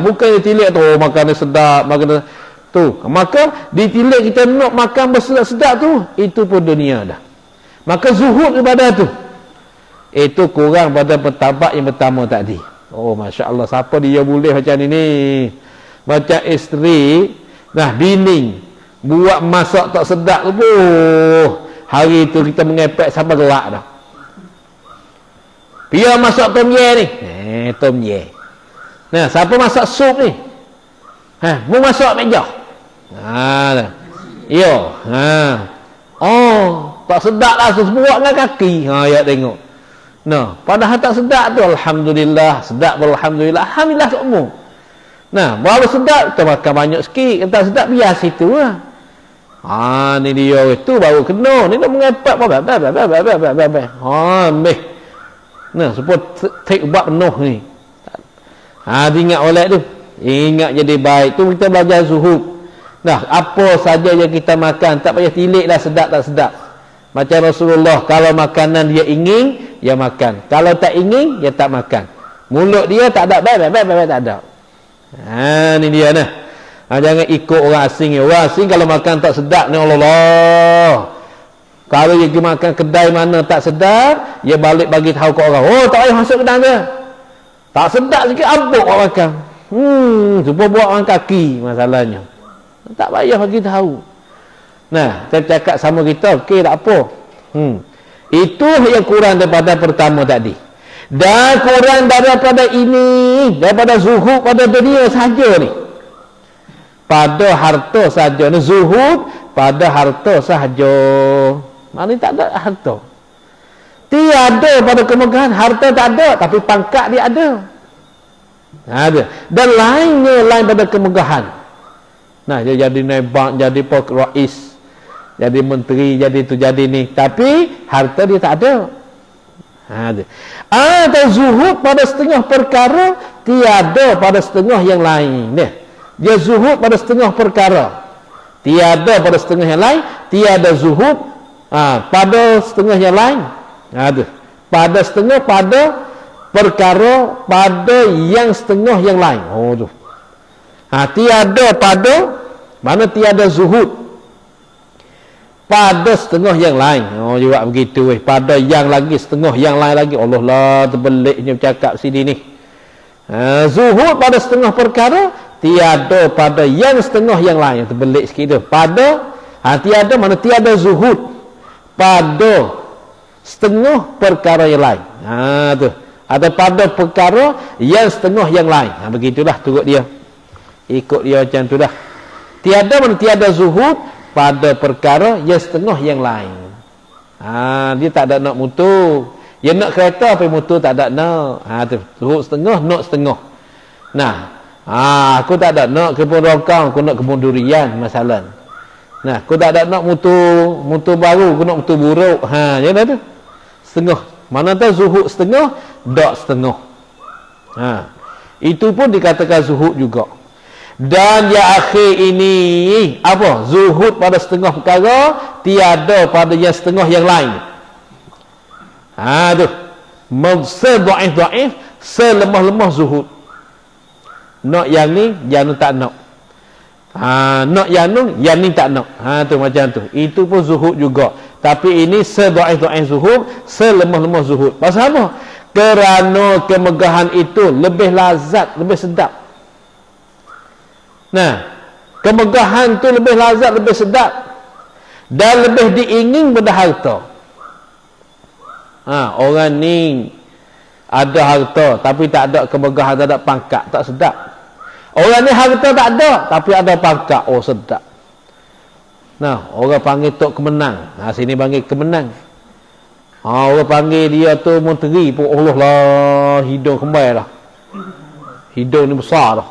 Bukan dia tilik tu makanan sedap, makanan tu. Maka ditilik kita nak makan bersedap-sedap tu, itu pun dunia dah. Maka zuhud ibadat tu, itu kurang pada pertabat yang pertama tadi. Masya Allah, siapa dia boleh macam ni? Macam isteri, bini buat masak tak sedap tu, hari tu kita mengepek sampai gelak dah. Biar masak tom ye ni. Tom ye. Nah, siapa masak sup ni? Mu masak meja. Ya. Tak sedap lah, buat dengan kaki. Ya tengok. Nah, padahal tak sedap tu, alhamdulillah, sedap alhamdulillah. Alhamdulillah semua. Nah, baru sedap, kita makan banyak sikit. Tak sedap, biar situ lah. Ni dia itu baru kena. Ni nak mengepak apa? Ambil. Nah, supaya take ubat penuh ni. Ingat oleh tu. Ingat jadi baik. Tu kita belajar zuhud. Nah, apa saja yang kita makan, tak payah tilik lah sedap tak sedap. Macam Rasulullah, kalau makanan dia ingin, dia makan. Kalau tak ingin, dia tak makan. Mulut dia tak ada, baik, tak ada. Ni dia nah. Jangan ikut orang asing. Orang asing kalau makan tak sedap ni, Allah. Kalau dia pergi makan kedai mana tak sedap, dia balik bagi tahu ke orang, tak payah masuk kedai dia. Tak sedap sikit, abuk orang makan. Cuba buat orang kaki masalahnya. Tak payah bagi tahu. Nah, saya cakap sama kita, okey tak apa. Itu yang kurang daripada pertama tadi. Dan kurang daripada ini, daripada zuhud pada dunia saja ni. Pada harta saja ni, zuhud pada harta sahaja. Mana tak ada harta. Tiada pada kemegahan, harta tak ada, tapi pangkat dia ada. Ada. Dan lain pada kemegahan. Nah, dia jadi naib bank, jadi rais, jadi menteri, jadi tu, jadi ni. Tapi harta dia tak ada. Ada. Ada zuhud pada setengah perkara, tiada pada setengah yang lain. Dia zuhud pada setengah perkara, tiada pada setengah yang lain. Tiada zuhud pada setengah yang lain. Ada. Pada setengah, pada perkara, pada yang setengah yang lain. Tu. Tiada pada, mana tiada zuhud pada setengah yang lain. Oh juga begitu pada yang lagi setengah yang lain lagi. Allah lah terbeliknya bercakap sini ni. Zuhud pada setengah perkara, tiada pada yang setengah yang lain. Terbelik sikit tu. Pada tiada mana tiada zuhud pada setengah perkara yang lain. Tu. Atau pada perkara yang setengah yang lain. Begitulah turut dia. Ikut dia macam tu dah. Tiada mana tiada zuhud pada perkara yang setengah yang lain. Dia tak ada nak mutu. Dia nak kereta apa mutu tak ada nak. Tu zuhud setengah, nak setengah. Nah, aku tak ada nak kebun rokang, aku nak kebun durian masalah. Nah, aku tak ada nak mutu baru, aku nak mutu buruk. Dia dah tu. Setengah. Mana tahu zuhud setengah, dak setengah. Itu pun dikatakan zuhud juga. Dan ya akhir ini apa? Zuhud pada setengah perkara, tiada pada yang setengah yang lain. Tu. Sedaif-daif, selemah-lemah zuhud. Nak yang ni, yang tak nak. Nak yang ni tak nak. Tu macam tu. Itu pun zuhud juga. Tapi ini sedaif-daif zuhud, selemah-lemah zuhud. Pasal apa? Kerana kemegahan itu lebih lazat, lebih sedap. Nah, kemegahan tu lebih lazat, lebih sedap dan lebih diingin pada harta. Orang ni ada harta tapi tak ada kemegahan, tak ada pangkat, tak sedap. Orang ni harta tak ada tapi ada pangkat, oh sedap. Nah, orang panggil tok kemenang. Sini panggil kemenang. Orang panggil dia tu menteri pun, Allah lah, hidung kembai dah. Hidung ni besar dah.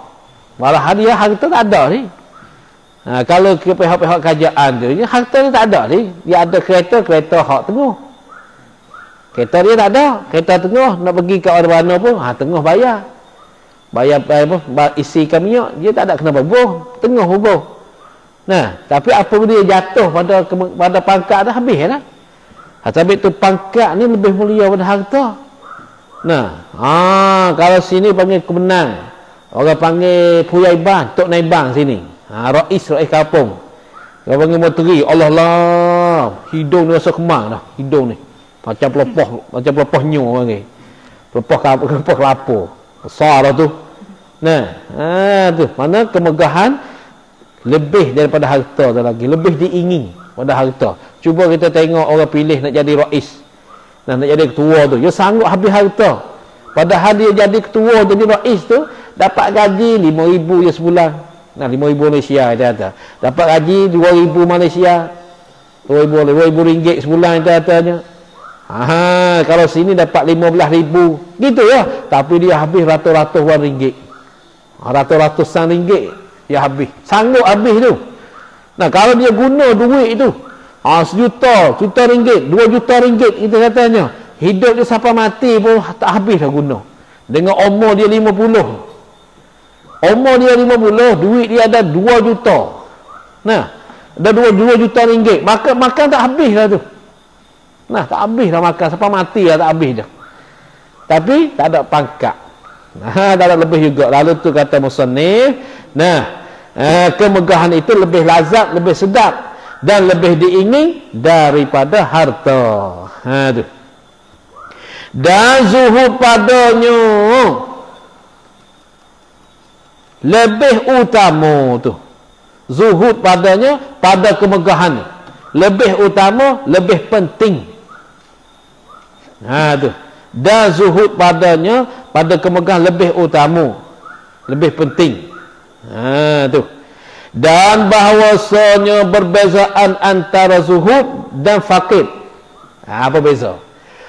Malah dia harta tak ada ni. Kalau ke pihak-pihak kerajaan tu, harta ni tak ada ni. Dia ada kereta hak tengah. Kereta dia tak ada. Kereta tengah, nak pergi ke mana pun, tengah bayar. Bayar apa? Isikan minyak, dia tak ada kena bubuh. Tengah bubuh. Nah, tapi apa dia jatuh pada pangkat dah habis lah. Tapi tu pangkat ni lebih mulia pada harta. Nah, kalau sini panggil kemenang. Orang panggil Puyaiban, Tok Naibang sini. Rais kampung. Orang panggil menteri, Allah lah. Hidung ni rasa kemang dah. Hidung ni. Macam pelopoh nyu orang panggil. Pelopoh kelapa. Besar lah tu. Nah, tu. Mana kemegahan lebih daripada harta tu lagi. Lebih diingin pada harta. Cuba kita tengok orang pilih nak jadi rais. Nak jadi ketua tu. Dia sanggup habis harta. Padahal dia jadi ketua, jadi rais tu, dapat gaji 5,000 je sebulan. 5,000 Malaysia dia kata. Dapat gaji 2,000 Malaysia. 2,000 ringgit sebulan dia katanya. Kalau sini dapat 15,000. Gitu ya. Tapi dia habis ratus-ratusan ringgit. Ratus-ratusan ringgit dia habis. Sanggup habis tu. Nah, kalau dia guna duit tu, juta ringgit, 2 juta ringgit itu katanya. Hidup dia sampai mati pun tak habis dah guna. Dengan umur dia 50. Umur dia 50, duit dia ada 2 juta. Nah, ada 2 juta ringgit. Makan tak habis lah tu. Nah, tak habis dah makan. Sampai mati lah tak habis dah. Tapi tak ada pangkat. Tak ada lebih juga. Lalu tu kata musannif, kemegahan itu lebih lazat, lebih sedap dan lebih diingin daripada harta. Tu. Dan zuhud padanya lebih utama tu. Zuhud padanya, pada kemegahan lebih utama, lebih penting. Tu. Dan zuhud padanya, pada kemegahan lebih utama, lebih penting. Tu. Dan bahawasanya berbezaan antara zuhud dan fakir. Apa beza?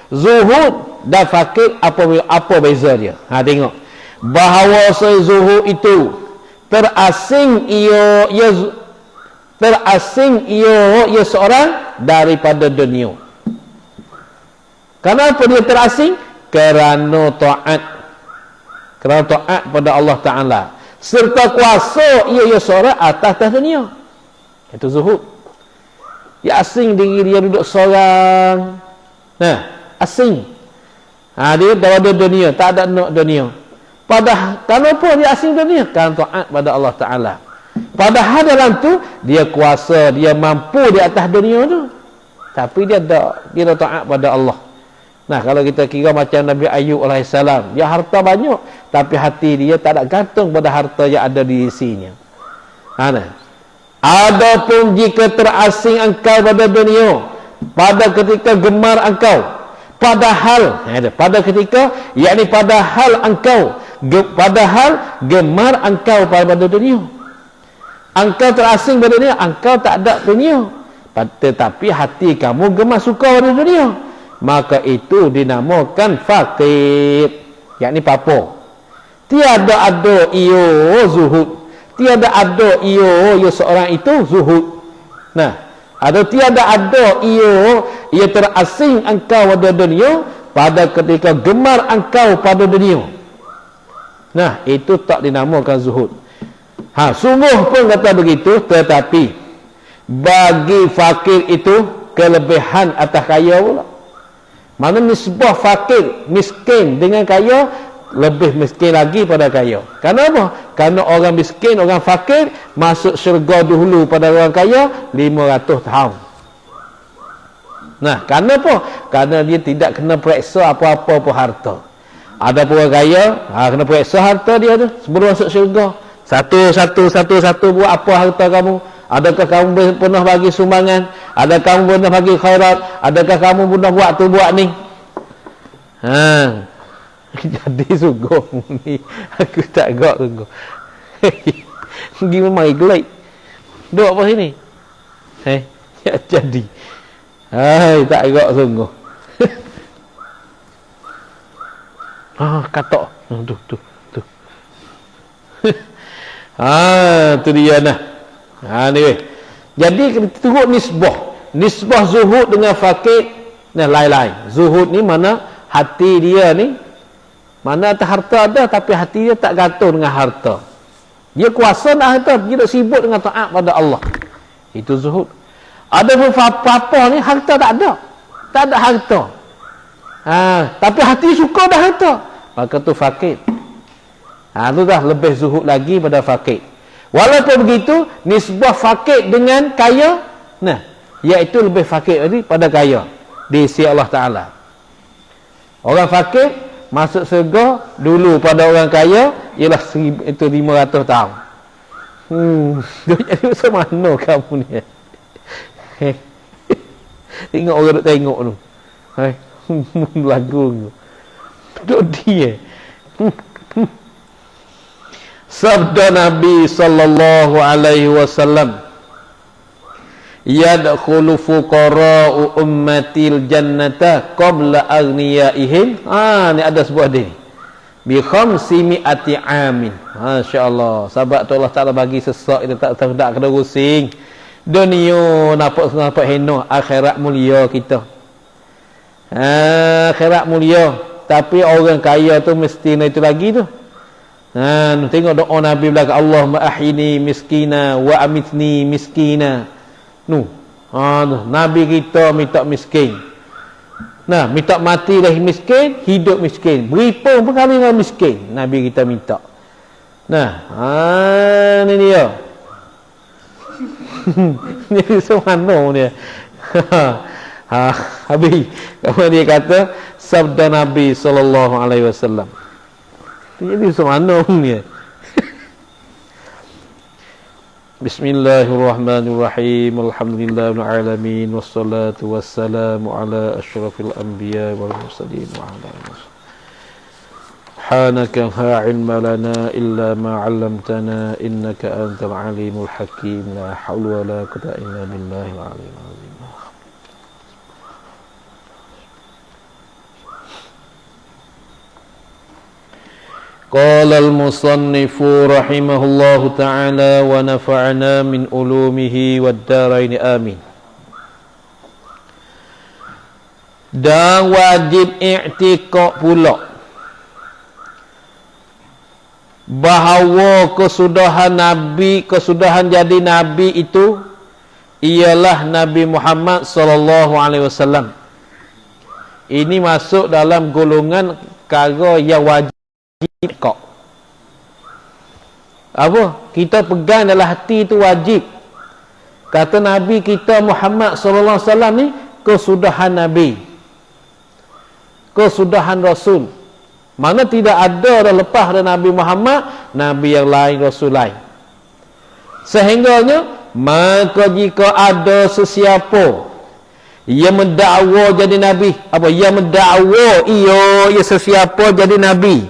Zuhud dan fakir, apa beza dia? Tengok. Bahawa zuhud itu terasing ia seorang daripada dunia. Kenapa dia terasing? Kerana taat pada Allah Ta'ala, serta kuasa ia seorang atas dunia. Itu zuhud. Dia asing diri dia, duduk seorang. Asing. Dia daripada dunia, tak ada nak dunia. Padahal kenapa dia asing dunia? Kan taat pada Allah Ta'ala. Padahal dalam tu dia kuasa, dia mampu di atas dunia tu. Tapi dia tak taat pada Allah. Nah, kalau kita kira macam Nabi Ayub alaihissalam, dia harta banyak, tapi hati dia tak ada gantung pada harta yang ada di isinya. Nah. Adapun jika terasing engkau pada dunia, pada ketika gemar engkau, padahal gemar engkau pada dunia, engkau terasing pada dunia, engkau tak ada dunia, tetapi hati kamu gemar suka pada dunia, maka itu dinamakan fakir, yakni papo. Tiada ada iyo zuhud, tiada ada iyo seorang itu zuhud. Nah, tiada ada ia terasing engkau pada dunia pada ketika gemar engkau pada dunia. Nah, itu tak dinamakan zuhud. Sungguh pun kata begitu, tetapi bagi fakir itu kelebihan atas kaya pula. Mana nisbah fakir miskin dengan kaya lebih miskin lagi pada kaya. Kenapa? Kerana orang miskin, orang fakir masuk syurga dahulu pada orang kaya 500 tahun. Nah, kenapa? Kerana dia tidak kena periksa apa-apa pun harta. Ada pun orang kaya, kena periksa harta dia tu sebelum masuk syurga. Satu buat apa harta kamu? Adakah kamu pernah bagi sumbangan? Adakah kamu pernah bagi khairat? Adakah kamu pernah buat tu buat ni? Jadi sungguh ni aku tak gak sungguh. Pergi memang iglai. Duduk apa sini? Jadi. Tak gak sungguh. Katok. Tu. Tu dia nah. Ni weh. Jadi turut nisbah zuhud dengan fakir nah lain-lain. Zuhud ni mana hati dia ni, mana harta ada tapi hati dia tak gantung dengan harta. Dia kuasa nak harta, dia tak sibuk dengan taat pada Allah. Itu zuhud. Ada pun apa ni harta tak ada. Tak ada harta. Tapi hati suka dah harta. Maka tu fakir. Tu dah lebih zuhud lagi pada fakir. Walaupun begitu, nisbah fakir dengan kaya, nah, iaitu lebih fakir lagi pada kaya di sisi Allah Ta'ala. Orang fakir masuk syurga dulu pada orang kaya ialah 500 tahun. Jadi macam mana kamu ni? Tengok orang duk tengok tu. Lagu tu. Duk dia. Sabda Nabi sallallahu alaihi wasallam, yadkhulu fuqara'u ummatil jannata qabla aghniyaihim. Ni ada sebuah hadis bi khamsimi'ati amin. Masya-Allah, sahabat tu Allah Taala bagi sesak, kita tak kena rusing. Dunia nampak hina, akhirat mulia kita. Akhirat mulia, tapi orang kaya tu mesti itu lagi tu. Tengok doa Nabi belakang, Allahumma ahyini miskina wa amitni miskina. Nabi kita minta miskin. Minta mati dah miskin, hidup miskin. Beripun perkali dengan miskin, Nabi kita minta. Ni dia. Ni semano dia. Habis kemudian dia kata sabda Nabi sallallahu alaihi wasallam. Jadi semana ni. Bismillahirrahmanirrahim. Alhamdulillahil alamin wassalatu wassalamu ala asyrafil anbiya wal mursalin wa ala alihi. Subhanaka la ilma lana illa ma 'allamtana innaka antal alimul hakim. La haula wala quwwata illa billahil aliyyil azim. Qala al-musannifu rahimahullahu ta'ala wa nafa'ana min ulumihi wad darain amin. Dan wajib i'tiqad pula bahawa kesudahan jadi nabi itu ialah Nabi Muhammad sallallahu alaihi wasallam. Ini masuk dalam golongan perkara yang wajib kok. Apa? Kita pegang dalam hati itu wajib. Kata Nabi kita Muhammad sallallahu alaihi wasallam ni kesudahan Nabi, kesudahan Rasul. Mana tidak ada dah lepas dari Nabi Muhammad, Nabi yang lain, Rasul lain. Sehingganya, maka jika ada sesiapa yang mendakwa jadi Nabi, apa? Yang mendakwa ia sesiapa jadi Nabi,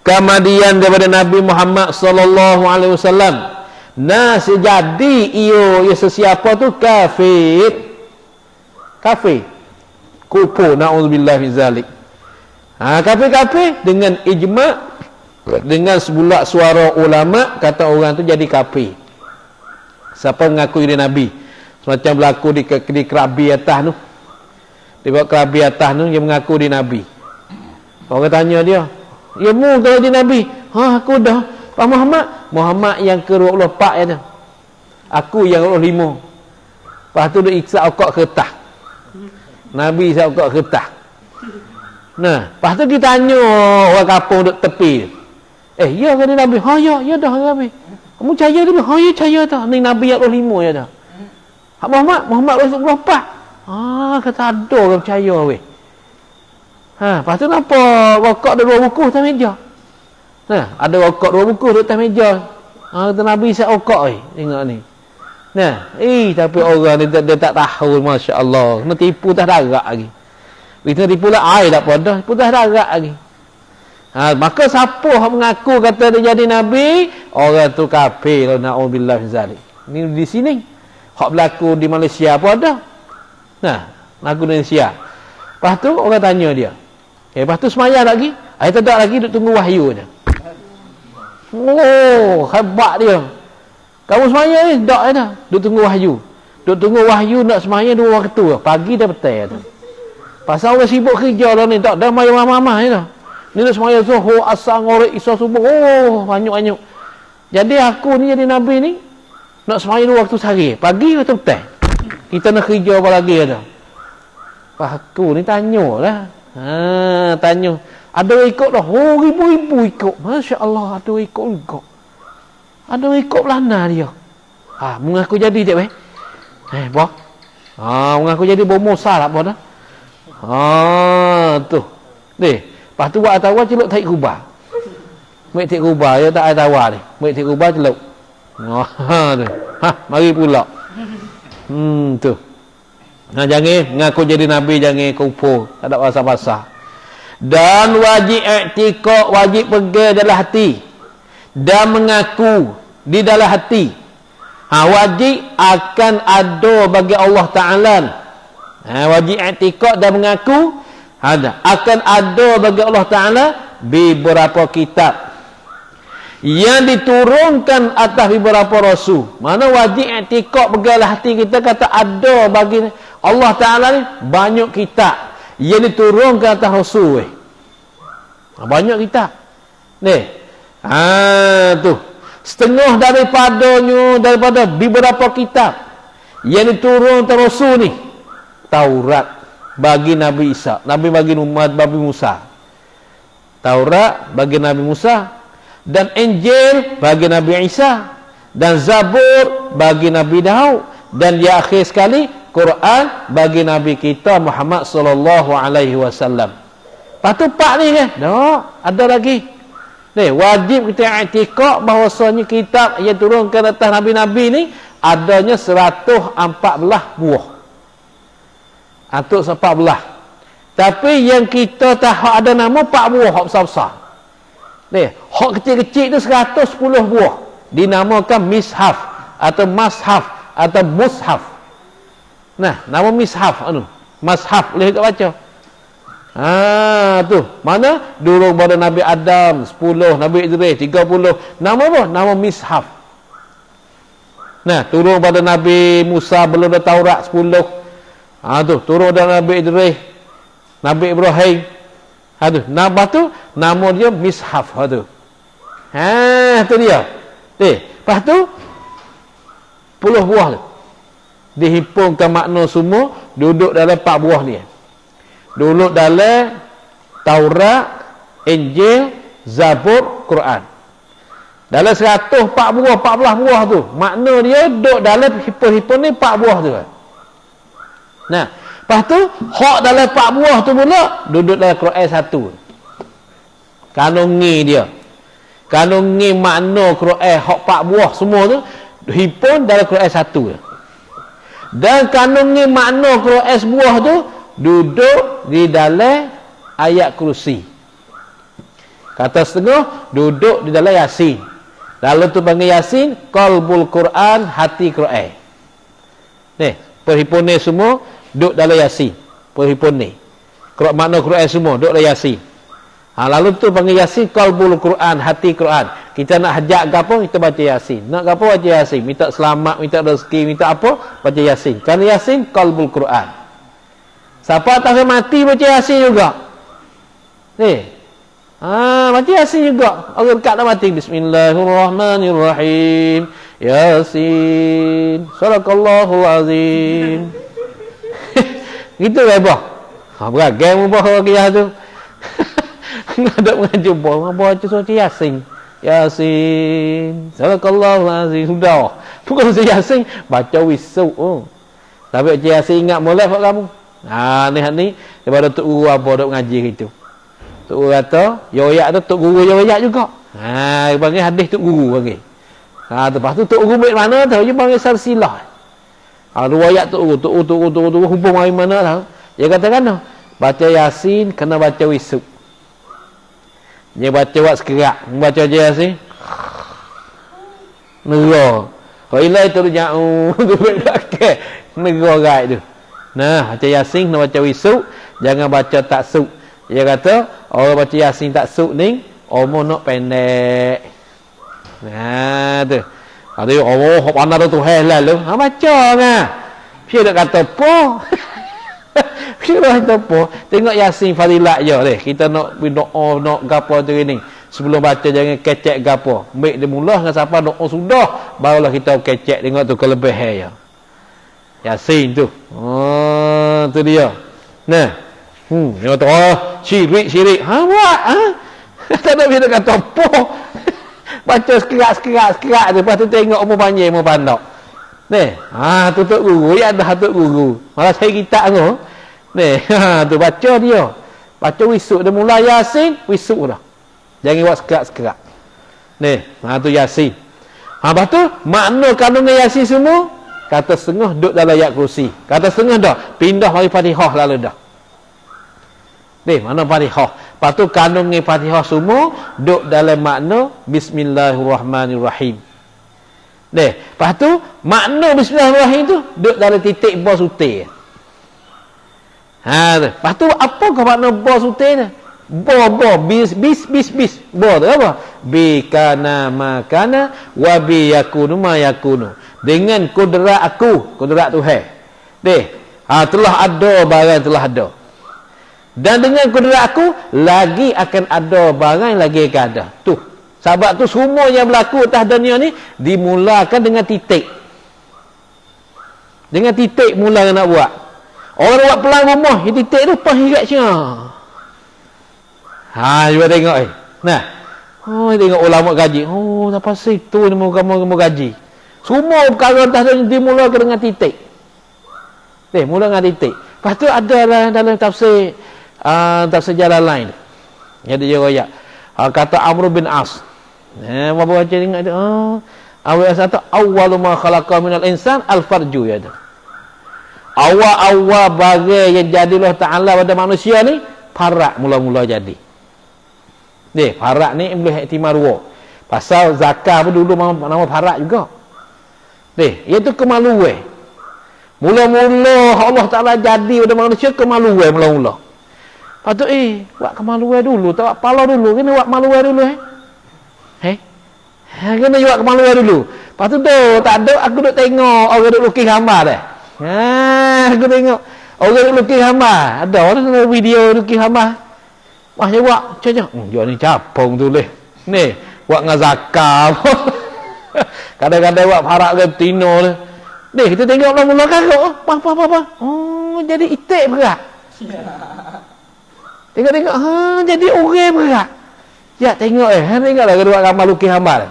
kemudian daripada Nabi Muhammad sallallahu alaihi wasallam, nah sejadi ia sesiapa tu kafir, kafir, kufur, naudzubillah min zalik. Kafir-kafir dengan ijma', dengan sebulat suara ulama, kata orang tu jadi kafir. Siapa mengaku dia Nabi, semacam berlaku di kerabi atas tu, di bawah kerabi atas tu, dia mengaku dia Nabi. Orang tanya dia, ya mu kalau dia Nabi? Aku dah. Pak Muhammad yang ke-24 ya tu. Aku yang 25. Lepas tu dia isap okok kertas. Nabi isap okok kertas. Nah, lepas tu kita tanya orang kampung duduk tepi. Ya ke dia Nabi? Ya dah Nabi. Kamu percaya dia? Ya percaya tak. Ni Nabi yang 25 ya dah. Muhammad 24. Kata ada orang percaya weh. Lepas tu kenapa rokok ada 2 buku atas meja? Ada rokok 2 buku duduk atas meja. Kata Nabi isap rokok tengok ni. Tapi orang ni dia tak tahu, Masya Allah. Kena tipu tak darat lagi. Kita tipu lah air tak pada, tipu tak darat lagi. Maka siapa yang mengaku kata dia jadi Nabi, orang tu kafir. Na'udzubillah min zalik. Ni di sini. Hak berlaku di Malaysia pun ada. Berlaku di Malaysia. Lepas tu orang tanya dia. Lepas tu semayang lagi. Tak ada lagi, duk tunggu wahyu je. Hebat dia. Kamu semayang ni? Tak ada. Duk tunggu wahyu. Duk tunggu wahyu nak semayang 2 waktu. Pagi dan petang. Pasal orang sibuk kerja lah ni. Tak ada semayang mamah-mamah ni dah. Ni nak semayang zuhur, asar, ngorek, isya, subuh. Banyak-banyak. Jadi aku ni jadi Nabi ni, nak semayang 2 waktu sehari. Pagi atau petang. Kita nak kerja apa lagi ada. Aku ni tanya lah. Tanya. Ada orang ikut dah. Ribu-ribu ikut. Masya Allah, ada orang ikut juga. Ada orang ikut belanda dia. Mengaku jadi je weh. Boh. Mengaku jadi bomo salah apa dah. Tu. Lepas tu buat tawa celuk taik kubah. Mek taik kubah ya tak ada tawa ni. Mek taik kubah celuk. Tu. Mari pula. Tu. Jangan mengaku jadi Nabi, jangan kufur. Tak ada pasal-pasal. Dan wajib i'tiqad, wajib pegang dalam hati. Dan mengaku di dalam hati. Wajib akan ada bagi Allah Ta'ala. Wajib i'tiqad dan mengaku akan ada bagi Allah Ta'ala beberapa kitab yang diturunkan atas beberapa rasul. Mana wajib i'tiqad pegang dalam hati kita, kata ada bagi Allah Ta'ala ni banyak kitab yang diturunkan atas rasul. Banyak kitab ni. Tu setengah daripada beberapa kitab yang diturunkan atas rasul ni. Taurat bagi Nabi Isa, Nabi bagi Nabi Musa. Taurat bagi Nabi Musa, dan Injil bagi Nabi Isa, dan Zabur bagi Nabi Daud, dan di akhir sekali Quran bagi Nabi kita Muhammad sallallahu alaihi wasallam. Lepas tu 4 ni kan? Tak, ada lagi. Ni wajib kita i'tiqad bahawasanya kitab yang turunkan atas nabi-nabi ni adanya 114 buah. Atau 14. Tapi yang kita tahu ada nama 4 buah hak besar-besar. Ni, hak kecil-kecil tu 110 buah. Dinamakan mishaf atau mashaf atau mushaf. Nama mishaf Mashaf boleh kita baca. Tu. Mana? Dulu pada Nabi Adam 10, Nabi Idris 30. Nama apa? Nama mishaf. Turun pada Nabi Musa belum ada Taurat 10. Tu turun dari Nabi Idris, Nabi Ibrahim. Nama tu nama dia mishaf tu. Tu dia. Lepas tu 10 buah tu. Dihimpunkan makna semua duduk dalam 4 buah ni. Duduk dalam Taurat, Injil, Zabur, Quran. Dalam 104 buah, 14 buah tu, makna dia duduk dalam hipon-hipon ni 4 buah tu. Nah, lepas tu hak dalam 4 buah tu pula duduk dalam Quran 1. Kanungi dia. Kanungi makna Quran hak 4 buah semua tu hipon dalam Quran 1. Dan kanungi makna Quran sebuah tu duduk di dalam ayat kursi. Kata setengah duduk di dalam Yasin. Lalu tu panggil Yasin qalbul Quran, hati Quran. Ni, perhipun ni semua duduk dalam Yasin. Perhipun ni. Makna Quran semua duduk dalam Yasin. Lalu tu panggil Yasin qalbul Quran, hati Quran. Kita nak hajat ke apa, kita baca Yasin. Nak ke apa, baca Yasin. Minta selamat, minta rezeki, minta apa, baca Yasin. Kerana Yasin qalbul Quran. Siapa tak mati baca Yasin juga. Baca Yasin juga. Orang dekat dah mati. Bismillahirrahmanirrahim. Yasin. Sadaqallahul azim. Gitu lah apa? Beragam apa kiyah tu. Ada mengajar baca surah Yasin. Yasin. Sadaqallahul azim. Sudah. Bukan surah Yasin, baca wisuk. Tapi baca Yasin ingat molek buat kamu. Ni daripada Tok Guru apa duk ngaji gitu. Tok Guru kata, yoyak tu Tok Guru yoyak juga. Panggil hadis Tok Guru panggil. Lepas tu Tok Guru baik mana tahu, dia panggil silsilah. Riwayat Tok Guru hubung mari mana tahu. Dia kata kan, baca Yasin kena baca wisuk. Dia baca buat sekerak, baca je Yasin. Nera. Kalau ilai tu jauh, tu belakang. Nera gai tu. Nah, baca Yasin kena baca wisuk, jangan baca taksuk. Dia kata, orang baca Yasin taksuk ni, umur nak pendek. Nah, tu. Ada Allah, hok pandai tu halal lu. Baca kan. Dia nak kata apa? Dia kata apa? Tengok Yasin fadilat je deh. Kita nak doa, nak gapo tu ni. Sebelum baca jangan kecek gapo. Baik dia mula dengan siapa doa sudah, barulah kita kecek tengok tu kelebihan ya. Yasin tu. Tu dia. Nah. Dia kata, syirik. Buat. Tak ada bila kata apa. Baca sekerak tu. Lepas tu tengok umur panjang, umur pandok. Ni. Tu Tok Guru. Ya dah Tok Guru. Malah saya kitab tu. Ni. Tu baca dia. Baca wisuk. Dia mula Yasin, wisuk dah. Jangan buat sekerak-sekerak. Ni. Tu Yasin. Lepas tu, makna kandungan Yasin semua, kata setengah duduk dalam ayat kursi. Kata setengah dah, pindah mari Fatihah lalu dah. Mana Fatihah. Lepas tu kandungan Fatihah semua duduk dalam makna Bismillahirrahmanirrahim. Lepas tu makna Bismillahirrahmanirrahim tu duduk dalam titik bawah sutir. Lepas tu apakah makna bawah sutir ni? Bis. Bo tu apa? Bi kana makana wa bi yakunu ma yakunu. Dengan kudrat aku, kudrat Tuhan. Telah ada barang telah ada. Dan dengan kudrat aku lagi akan ada barang lagi akan ada. Tu. Sebab tu semua yang berlaku atas dunia ni dimulakan dengan titik. Dengan titik mula nak buat. Orang buat pelang rumah, titik tu pas hirat syah. Cuba tengok Nah. Tengok ulama gaji. Sampai situ ni mau gaji. Semua perkara atas ni dimulakan dengan titik. Mula dengan titik. Lepas tu ada dalam tafsir jalan lain. Jadi dia royak. Kata Amr bin As. Apa baca tengok dia. Awal satu awwalu ma khalaqa minal insan al-farju ya. Awal barang yang jadilah Ta'ala pada manusia ni parak mula-mula jadi. Parak ni boleh ihtimal dua. Pasal zakar pun dulu nama parak juga. Iaitu kemaluan. Mula-mula Allah Ta'ala jadi pada manusia kemaluan mula-mula. Lepas tu buat kemaluan dulu, tak buat pala dulu, kena buat maluan dulu kena buat kemaluan dulu. Lepas tu tak ada, aku duk tengok orang duk lukis gambar dah. Aku tengok orang duk lukis gambar. Ada orang video lukis gambar. Dia buat macam jual ni capung tu leh. Ni buat dengan zakar. Kadang-kadang buat parak ke tino tu. Kita tengok mula-mula karuk. Apa. Jadi itik berat. Tengok. Jadi orang berat. Ya, tengok tengoklah kedua gambar lukis gambar.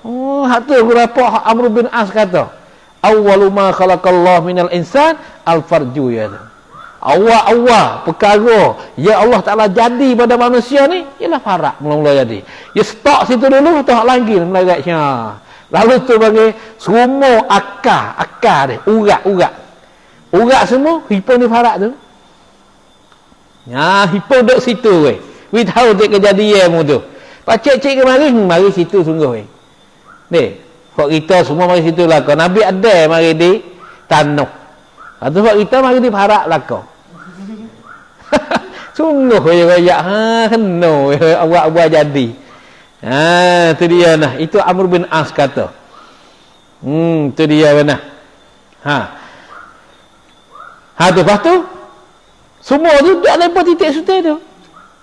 Oh, hak tu berapa Amr bin As kata. Awwalu ma khalaqallahu minal insan al-farju ya. Awal-awal perkara ya Allah Taala jadi pada manusia ni ialah farak mula-mula jadi. Ya stop situ dulu atau hak lagi melaratnya. Lalu tu bagi semua akar dia, urat. Urat semua hipon di farak tu. Ya, hipon duduk situ weh. We tahu dia kejadian mu tu. Pak cik mari situ sungguh weh. Ni, kok kita semua mari situ lah kau. Nabi ada mari di tanah. Lepas tu kok kita mari di farak lah kau. Sungguh royak kena awak jadi. Tu dia nah. Itu Amr bin As kata. Tu dia benar. Tu lepas tu semua tu tak lepas titik sutai tu.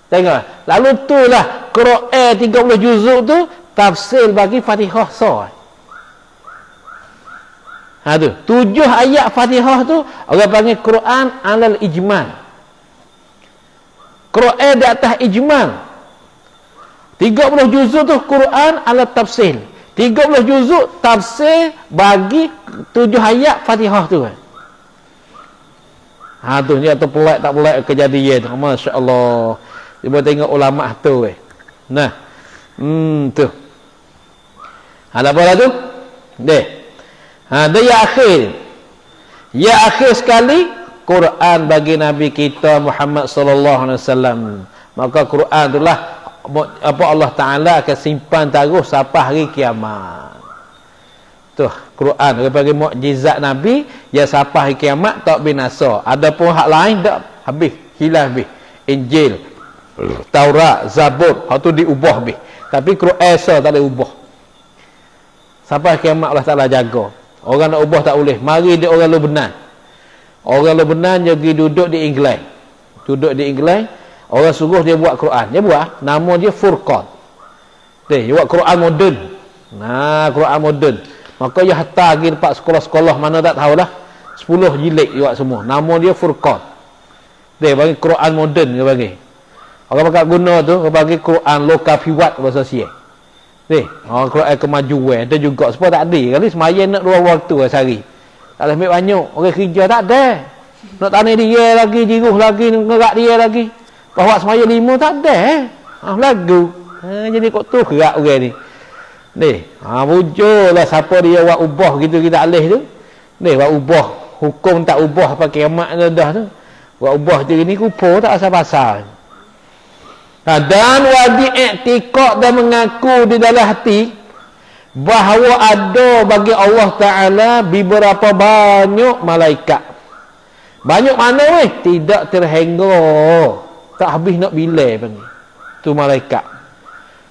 Tengok. Lalu tu lah Quran 30 juzuk tu tafsir bagi Fatihah sah. Tu 7 ayat Fatihah tu orang panggil Quran alal ijmal. Quran di atas ijmal. 30 juzuk tu Quran ala tafsir. 30 juzuk tafsir bagi 7 ayat Fatihah tu. Tu ni atau pelik tak pelik kejadian tu. Masya-Allah. Cuba tengok ulama tu Nah. Tu. Ada apa tu? Deh. Dia ya akhir sekali Quran bagi Nabi kita Muhammad sallallahu alaihi wasallam. Maka Quran itulah apa Allah Taala akan simpan taruh sampai hari kiamat. Tu Quran bagi mukjizat Nabi ya sampai hari kiamat tak binasa. Adapun hak lain tak habis, hilang habis. Injil, Taurat, Zabur, hak tu diubah habis. Tapi Quran tak boleh ubah. Sampai kiamat Allah Taala jaga. Orang nak ubah tak boleh. Mari dia orang lu benar. Orang Lebanon dia pergi duduk di England. Orang suruh dia buat Quran. Dia buat. Nama dia Furqan. Dia buat Quran moden. Quran moden. Maka dia hantar pergi dekat sekolah-sekolah mana tak tahulah. 10 jilid dia buat semua. Nama dia Furqan. Dia bagi Quran moden dia bagi. Orang pakai guna tu, dia bagi Quran lokal piwat bahasa Siak. Orang Quran kemajuan. Dia juga. Sebab tak ada. Kali semayan nak 2 waktu sehari. Tak boleh ambil banyak. Orang kerja tak ada. Nak tanya dia lagi, jiruh lagi, ngerak dia lagi. Bawa semaya 5 tak ada. Lagu. Jadi kok tu gerak orang ni. Muncullah siapa dia buat ubah gitu kita alih tu. Buat ubah. Hukum tak ubah pakai kiamat dah tu. Buat ubah je ni kupo tak asal-asal. Dan wadi i'tiqad dan mengaku di dalam hati bahawa ada bagi Allah Ta'ala beberapa banyak malaikat. Banyak mana weh? Tidak terhingga. Tak habis nak bila panggil. Tu malaikat.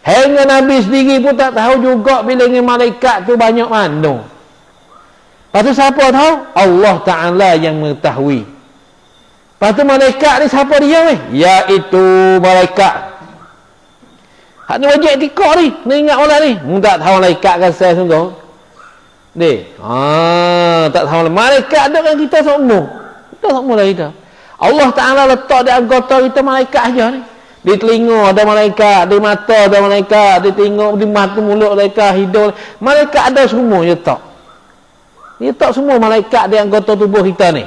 Hingga Nabi sendiri pun tak tahu juga bilangnya malaikat tu banyak mana. Lepas tu siapa tahu? Allah Ta'ala yang mengetahui. Lepas tu malaikat ni siapa dia weh? Iaitu malaikat. Hak ni wajib etika ni. Ni ingat orang ni. Tak tahu malaikat kan saya sungguh. Tak tahu malaikat ada kan kita semua. Kita semua lah kita. Allah Ta'ala letak di anggota kita malaikat aja ni. Di telinga ada malaikat, di mata ada malaikat, di tengok, di mata mulut malaikat, hidung. Malaikat ada semua dia letak. Dia letak semua malaikat di anggota tubuh kita ni.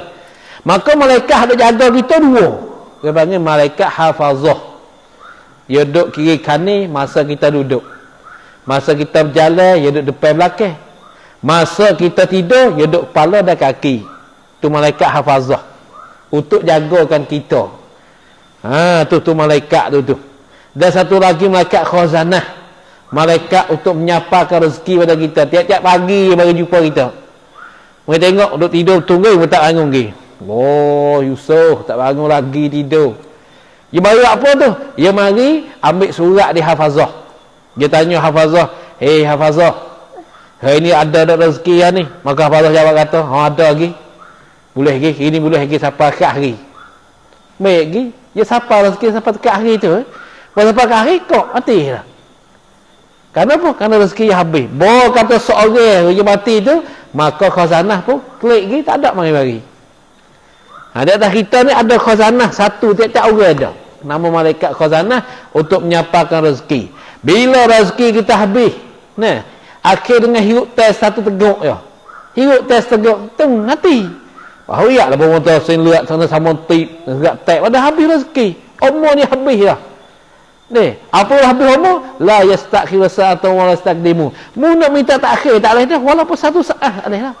Maka malaikat ada jaga kita 2. Dia panggil malaikat hafazah. Dia duduk kiri kanan masa kita duduk. Masa kita berjalan, dia duduk depan belakang. Masa kita tidur, dia duduk kepala dan kaki. Itu malaikat hafazah. Untuk jagakan kita. Tu malaikat tu. Dan satu lagi malaikat khazanah. Malaikat untuk menyapakan rezeki pada kita. Tiap-tiap pagi dia bagi jumpa kita. Mereka tengok, duduk tidur, tunggu, mereka tak bangun lagi. Yusuf, tak bangun lagi tidur. Dia bagi apa tu? Dia mari ambil surat di hafazah. Dia tanya hafazah, hafazah, hari ni ada rezeki ya ni? Maka hafazah jawab kata, ada lagi. Boleh lagi, ini boleh lagi sampai ke hari. Baik lagi, dia siapa rezeki sampai ke hari tu. Kalau sampai ke hari, kok mati lah. Kenapa? Kerana rezeki yang habis. Bawa kata seorang yang mati tu, maka khazanah pun klik lagi, tak ada mari-mari. Di atas kita ni ada khazanah satu, tiap-tiap orang ada. Nama malaikat khazanah untuk menyapakan rezeki. Bila rezeki kita habis, Akhir dengan hirup tes satu teguk ya. Hirup tes teguk, teng hati. Wah, ya lah bawa motor sen lihat sana sama tip, gerak tek pada habis rezeki. Umur ni habis dah. Ni, apa habis umur? La yastakhiru sa'atan wa la yastakdimu. Mu nak minta takhir tak boleh dah, walaupun satu saat tak boleh dah.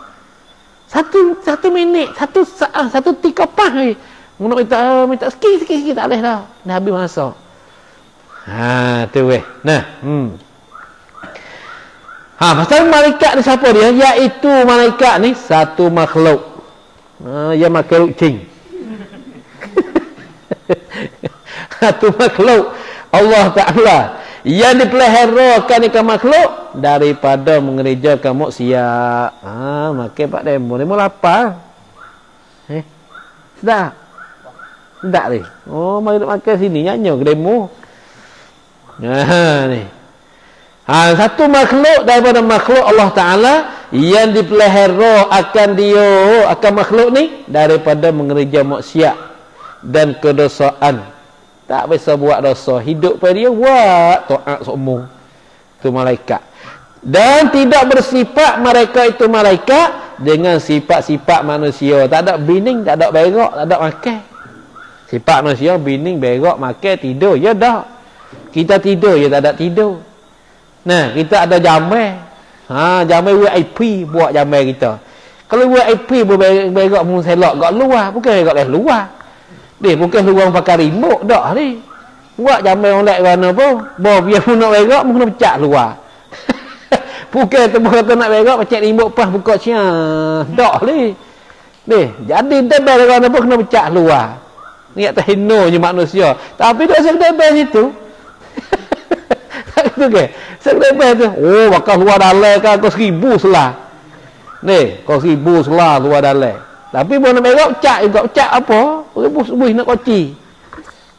Satu minit, satu saat, satu tikapah ni. Mu nak minta sikit tak boleh dah. Dah habis masa. Ha, tu weh. Nah, pasal malaikat ni siapa dia? Iaitu malaikat ni satu makhluk. Yang makhluk cing. Satu makhluk Allah Ta'ala yang dipeliharakan ikan makhluk daripada mengerjakan maksiat. Makan pak demo lapar. Sedap. Sedap ni. Oh, mari makan sini nyanyo ke demo. Ni. Satu makhluk daripada makhluk Allah Ta'ala yang dipelihara akan makhluk ni daripada mengerjakan maksiat dan kedosaan. Tak bisa buat dosa, hidup pada dia buat taat semua. Itu malaikat. Dan tidak bersifat mereka itu malaikat dengan sifat-sifat manusia. Tak ada bining, tak ada berak, tak ada makan. Sifat manusia bining, berak, makan, tidur, ya dah. Kita tidur, ya tak ada tidur. Nah, kita ada jamai. Jamai VIP buat jamai kita. Kalau VIP berak mun selok kat luar, bukan kat luar. Dia bukan luar pakai remote dak ni. Buat jamai online mana pun, biar mun nak berak mun kena pecah luar. Bukan tu kata nak berak pecah remote pas buka siang. Dak ni. Jadi tebel mana pun kena pecah luar. Ni tak hino je manusia. Tapi dak sedebel situ. Tak gitu ke? Sedebel tu. Oh, bakal luar dalam kan kau 1000 selah. Ni, kau 1000 selah luar dalam. Tapi pun nak berak pecah juga. Pecah apa? Buih nak koci.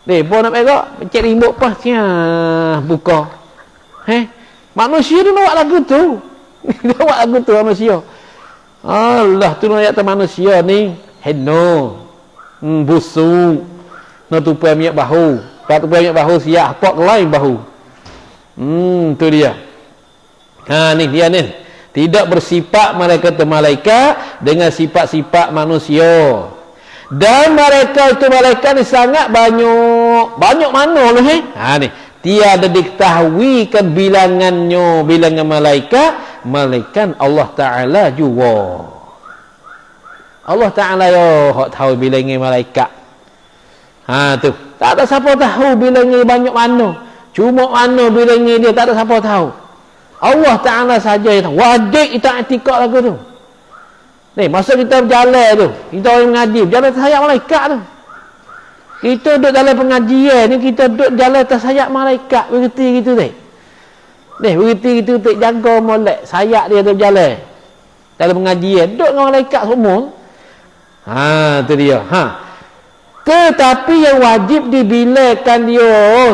Ni, pun nak berak pecah remote pas siang buka. Manusia tu nak buat lagu tu. Dia buat lagu tu manusia. Allah tu nak ayat manusia ni heno. Busuk. Nak tupai minyak bahu. Tak tupai minyak bahu siap pak lain bahu. Tu dia. Ni dia ni. Tidak bersifat mereka itu malaikat dengan sifat-sifat manusia. Dan mereka itu malaikat ni sangat banyak. Banyak mana loh ni. Tiada diketahuikan bilangan malaikat melainkan Allah Ta'ala juga. Allah Ta'ala hak tahu bilangan malaikat. Tu. Tak ada siapa tahu bilangan banyak mana. Cuma mana bilangan dia tak ada siapa tahu. Allah Ta'ala saja yang tahu. Wajib kita i'tikad lagu tu. Ni, masa kita berjalan tu, kita orang mengaji, berjalan tersayat malaikat tu. Kita duduk dalam pengajian ni, kita duduk jalan tersayat malaikat. Berhenti gitu tu. Ni, berhenti gitu tu, jaga molek. Sayat dia tu berjalan. Dalam pengajian, duduk dengan malaikat semua. Tu dia. Tetapi yang wajib dibilakan dia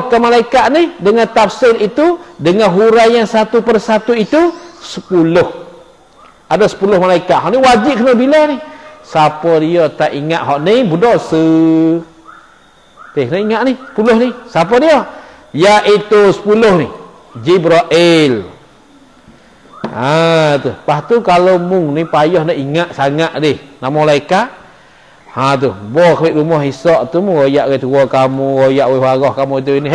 ke malaikat ni dengan tafsir itu, dengan huraian satu persatu itu 10. Ada 10 malaikat. Hak ni wajib kena bila ni. Siapa dia tak ingat hak ni berdosa. Kena ingat ni 10 ni. Siapa dia? Iaitu 10 ni. Jibril. Tu. Lepas tu kalau mung ni payah nak ingat sangat ni nama malaikat. Tu. Bawa ke rumah Ishak tu mu royak ke tua kamu, royak weh warah kamu tu ini.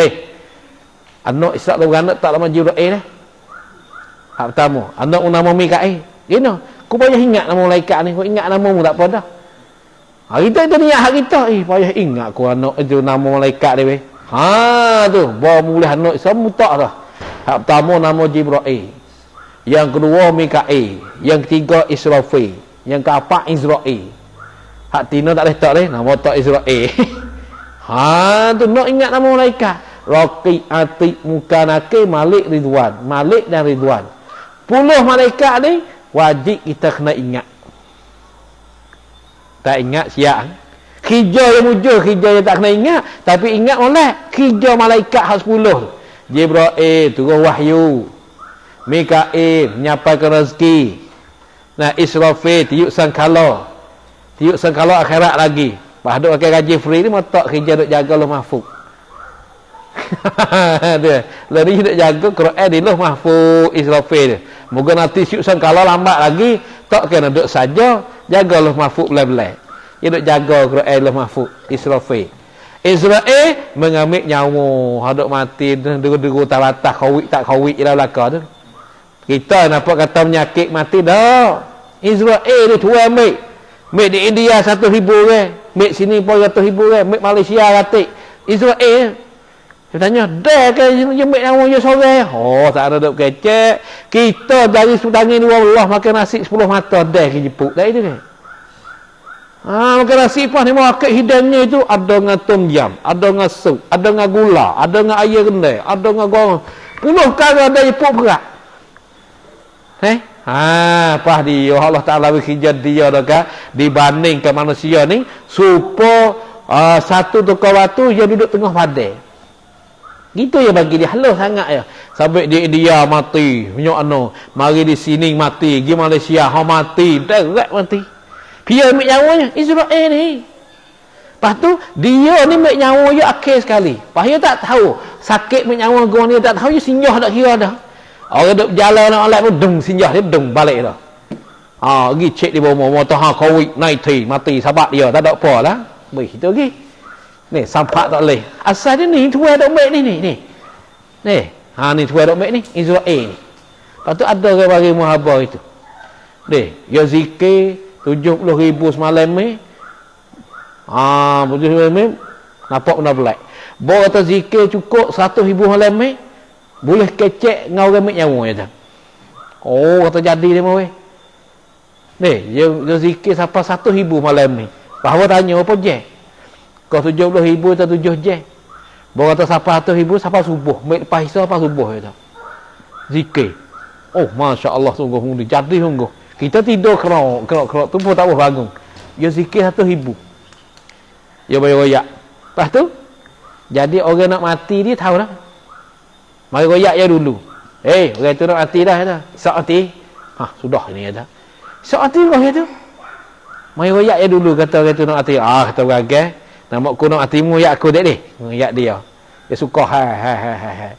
Anak Ishak tu beranak tak nama Jibril hak pertama. Anak nama Mikail. Gino, aku payah ingat nama malaikat ni. Aku ingat nama mu tak apa dah. Kita itu niat hak kita. Payah ingat aku anak itu nama malaikat dia weh. Tu, bawa mulai anak semua tak dah. Hak pertama nama Jibril. Yang kedua Mikail. Yang ketiga Israfil. Yang keempat Israel. Hak tina tak boleh tak leh nama tak Israel. Tu nak ingat nama malaikat. Raqib, Atid, Mukanakir, Malik, Ridwan. Malik dan Ridwan. 10 malaikat ni wajib kita kena ingat. Tak ingat siap. Khija yang mujur, khija yang tak kena ingat. Tapi ingat molek. Khija malaikat hak 10. Jibril turun wahyu. Mikail menyampaikan rezeki. Israfil tiup sangkala. Tiup sangkala akhirat lagi. Lepas duk pakai gaji free ni matak khija duk jaga loh mahfuz. Dia. Lari duk jaga Quran di loh mahfuz Israfil. Moga nanti siusan kalau lambat lagi tak kena duduk saja, jagalah mahfuz belai-belai. Dia duk jaga Quran lah mahfuz Israfil. Israel mengambil nyawa, hadap mati deru-deru talatah kawik tak kawik dah belaka tu. Kita nampak kata penyakit mati dah. Israel dia tuan ambil. Ambil di India 1,000 orang. Ambil sini pun 100,000 orang. Ambil Malaysia ratik. Israel. Dia tanya, dah ke ambil nyawa je seorang? Oh, tak ada duk kecek. Kita dari tangan Allah makan nasi 10 mata dah ke jepuk. Tak itu ke? Makan nasi pun ni makan hidangnya itu ada dengan tom jam, ada dengan sup, ada dengan gula, ada dengan air rendai, ada dengan goreng. 10 kali ada jepuk berat. Pas dia Allah Ta'ala berkijat dia dah dibanding ke manusia ni supaya satu tukar waktu dia duduk tengah padai. Gitu ya bagi dia halus sangat ya. Sampai di India mati, punya mari di sini mati, di Malaysia mati, direct mati. Dia ambil nyawanya Israel ni. Lepas tu dia ni ambil nyawa dia akhir sekali. Lepas dia tak tahu sakit ambil nyawa gua ni, tak tahu dia singgah tak kira dah. Orang duk jalan nak alat pun deng singgah dia deng balik dah. Pergi cek di bawah motor COVID-19 mati sahabat dia tak ada apa lah. Begitu lagi. Ni sampak tak boleh. Asal dia ni tuai dok mek ni. Ni tuai dok mek ni Israel ni. Lepas tu ada orang bagi muhabah itu. Dia zikir 70,000 semalam ni. 70,000 ni nampak benda pelik. Bawa kata zikir cukup 100,000 malam ni. Boleh kecek dengan orang ambil nyawa je. Oh, kata jadi dia mah weh. Dia zikir sampai 100,000 malam ni. Bahawa tanya apa je? Kau 70,000 atau 7 je. Bahawa kata sampai 100,000 sampai subuh. Ambil lepas isya sampai subuh je. Zikir. Oh, Masya Allah sungguh mudah. Jadi sungguh. Kita tidur kerok tu pun tak boleh bangun. Dia zikir 100,000. Dia bayar royak. Lepas tu, jadi orang nak mati dia tahu dah. Mari royak je dulu. Orang tu nak mati dah. Isak mati. Sudah ni dah. Isak mati kau tu. Mari royak je dulu kata orang tu nak mati. Kata beragai. Nama aku nak matimu yak aku dek ni. Yak dia. Dia suka hai.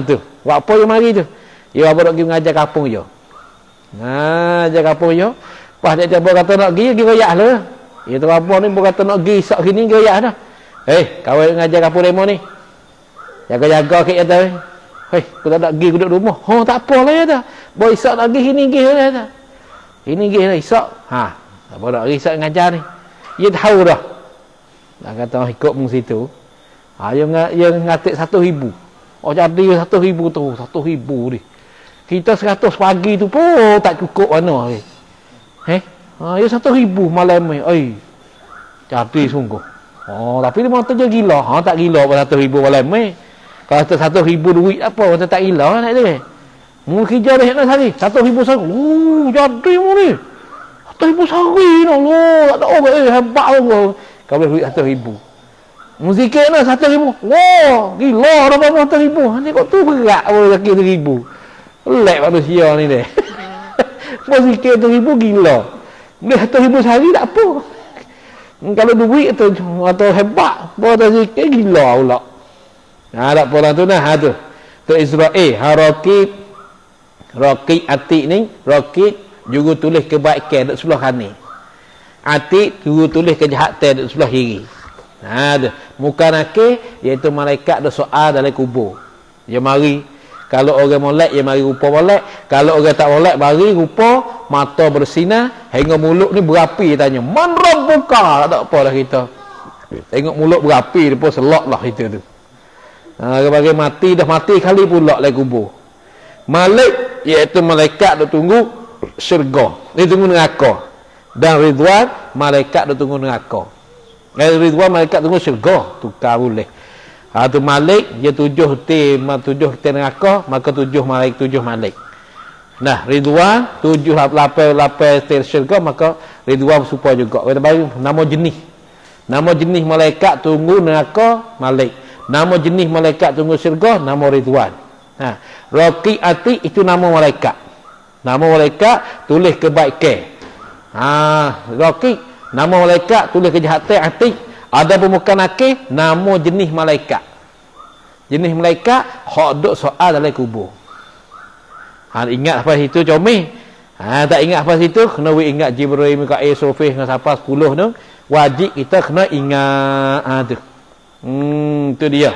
Tu. Buat apa je mari tu? Dia apa nak pergi mengajar kampung je. Ajar kampung je. Pas dia cuba kata nak pergi royak lah. Dia tu apa ni pun kata nak pergi isak sini pergi royak dah. Kawan mengajar kampung demo ni. Jaga-jaga kek kata. Aku tak nak pergi duduk rumah. Tak apalah ya dah. Bawa isak nak pergi sini pergi lah dah. Ini pergi lah isak. Tak apa nak pergi isak mengajar ni. Dia tahu dah. Nak kata ikut mung situ. Dia ngatik 1,000. Jadi 1,000 tu. 1,000 ni. Kita 100 pagi tu pun tak cukup mana. Dia 1,000 malam ni. Jadi sungguh. Tapi dia mata je gila. Tak gila pun 100,000 malam ni. Kalau 100,000 duit apa, mata tak gila nak dia. Mungkin kerja dah nak sehari. 1,000 sehari. Jadi mu ni. 1,000 sehari Allah. Tak ada orang hebat Allah. Kau boleh duit 100,000. Muzikir nak 100,000. Gila dah apa 100,000. Ni kok tu berat boleh laki 1,000. Lek manusia ni deh. Muzikir 100,000 gila. Boleh 100,000 sehari tak apa. Kalau duit atau hebat, bawa zikir gila pula. Tak apa lah tu nah. Tu Israel. Rakib atik ni. Rakib juga tulis kebaikan duduk sebelah kanan. Atik juga tulis kejahatan duduk sebelah kiri. Tu. Muka nakir iaitu malaikat duduk soal dalam kubur. Dia mari. Kalau orang molek, dia mari rupa molek. Kalau orang tak molek, mari rupa mata bersinar hingga mulut ni berapi. Dia tanya, man rabbuka? Tak apa lah kita. Tengok mulut berapi, dia pun selok lah kita tu. Bagi mati, dah mati kali pula dalam kubur. Malik, iaitu malaikat dia tunggu syurga. Dia tunggu neraka. Dan Ridwan, malaikat dia tunggu neraka. Ridwan, malaikat tunggu syurga. Tukar boleh. Tu Malik, dia 7 tim neraka, maka 7 Malik. Nah, Ridwan 7 lapis tim syurga, maka Ridwan serupa juga. Kita bagi nama jenis. Nama jenis malaikat tunggu neraka Malik. Nama jenis malaikat tunggu syurga nama Ridwan. Raqib Atik itu nama malaikat. Nama malaikat tulis kebaikan. Raqib nama malaikat tulis kejahatan. Atik ada pemuka nakir nama jenis malaikat. Jenis malaikat hak duk soal dalam kubur. Ingat apa situ comel. Tak ingat apa situ, kena ingat Jibril, Mikail, Sofih dengan siapa 10 tu. Wajib kita kena ingat. Tu. Tu dia.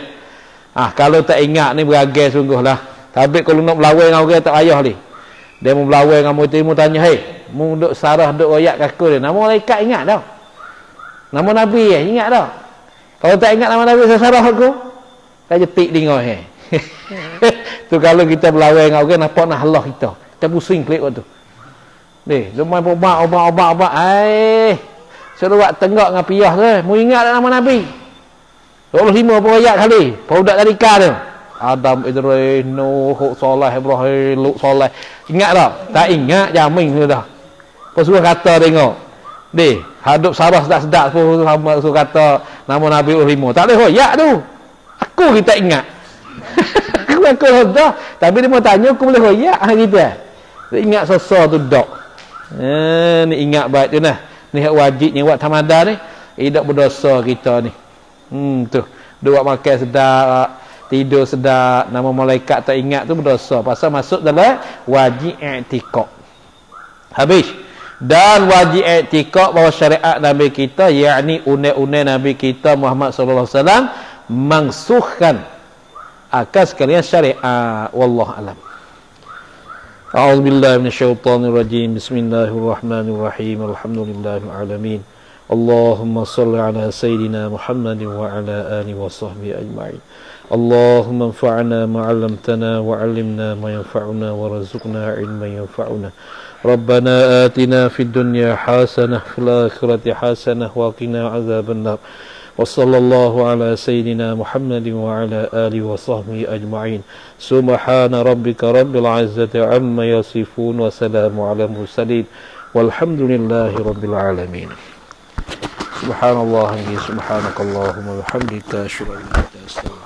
Kalau tak ingat ni beragai sungguhlah. Tapi kalau nak melawai dengan orang tak payah ni. Dia mau melawai dengan mu tanya, "Hei, mu duk sarah duk royak kaku dia. Nama malaikat ingat dah. Nama Nabi ingat dah. Kalau tak ingat nama Nabi saya sarah aku. Saya jetik dengar tu kalau kita melawai dengan orang nampak nak halah kita. Kita pusing klik waktu. Ni, rumah obat. Suruh buat tenggak dengan piyah tu. Mu ingat nama Nabi. 25 ayat kali. Budak tadika tu. Adam, Idris, Nuh, Saleh, Ibrahim, Lut, Saleh. Ingat tak? Tak ingat, jamin tu dah. Suruh kata tengok. Ni, hadap sarah sedap-sedap suruh kata nama Nabi 25. Tak boleh royak tu. Aku kita ingat. Aku dah. Tapi dia mau tanya aku boleh royak kita. Dia ingat sosok tu dok. Ni ingat baik tu nah. Ni hak wajib ni buat tamada ni. Tidak berdosa kita ni. Tu. Dua makan sedap, tidur sedap, nama malaikat tak ingat tu berdosa. Pasal masuk dalam wajib i'tikad. Habis. Dan wajib i'tikad bahawa syariat Nabi kita, yakni unai-unai Nabi kita Muhammad sallallahu alaihi wasallam mangsuhkan akan sekalian syariat. Wallahu alam. A'udzu billahi minasyaitonir rajim. Bismillahirrahmanirrahim. Alhamdulillahil alamin. Allahumma shalli ala sayidina Muhammadin wa ala alihi wa sahbihi ajma'in. Allahumma anfa'na ma 'allamtana wa 'allimna ma yanfa'una warzuqna 'ilman yanfa'una. Rabbana atina fid dunya hasanah fil akhirati hasanah wa qina 'adzabannar. وصلى الله على سيدنا محمد وعلى آله وصحبه أجمعين سبحان ربك رب العزة عما يصفون وسلام على المرسلين والحمد لله رب العالمين سبحان الله سبحانك اللهم وبحمدك أشهد أن لا إله إلا أنت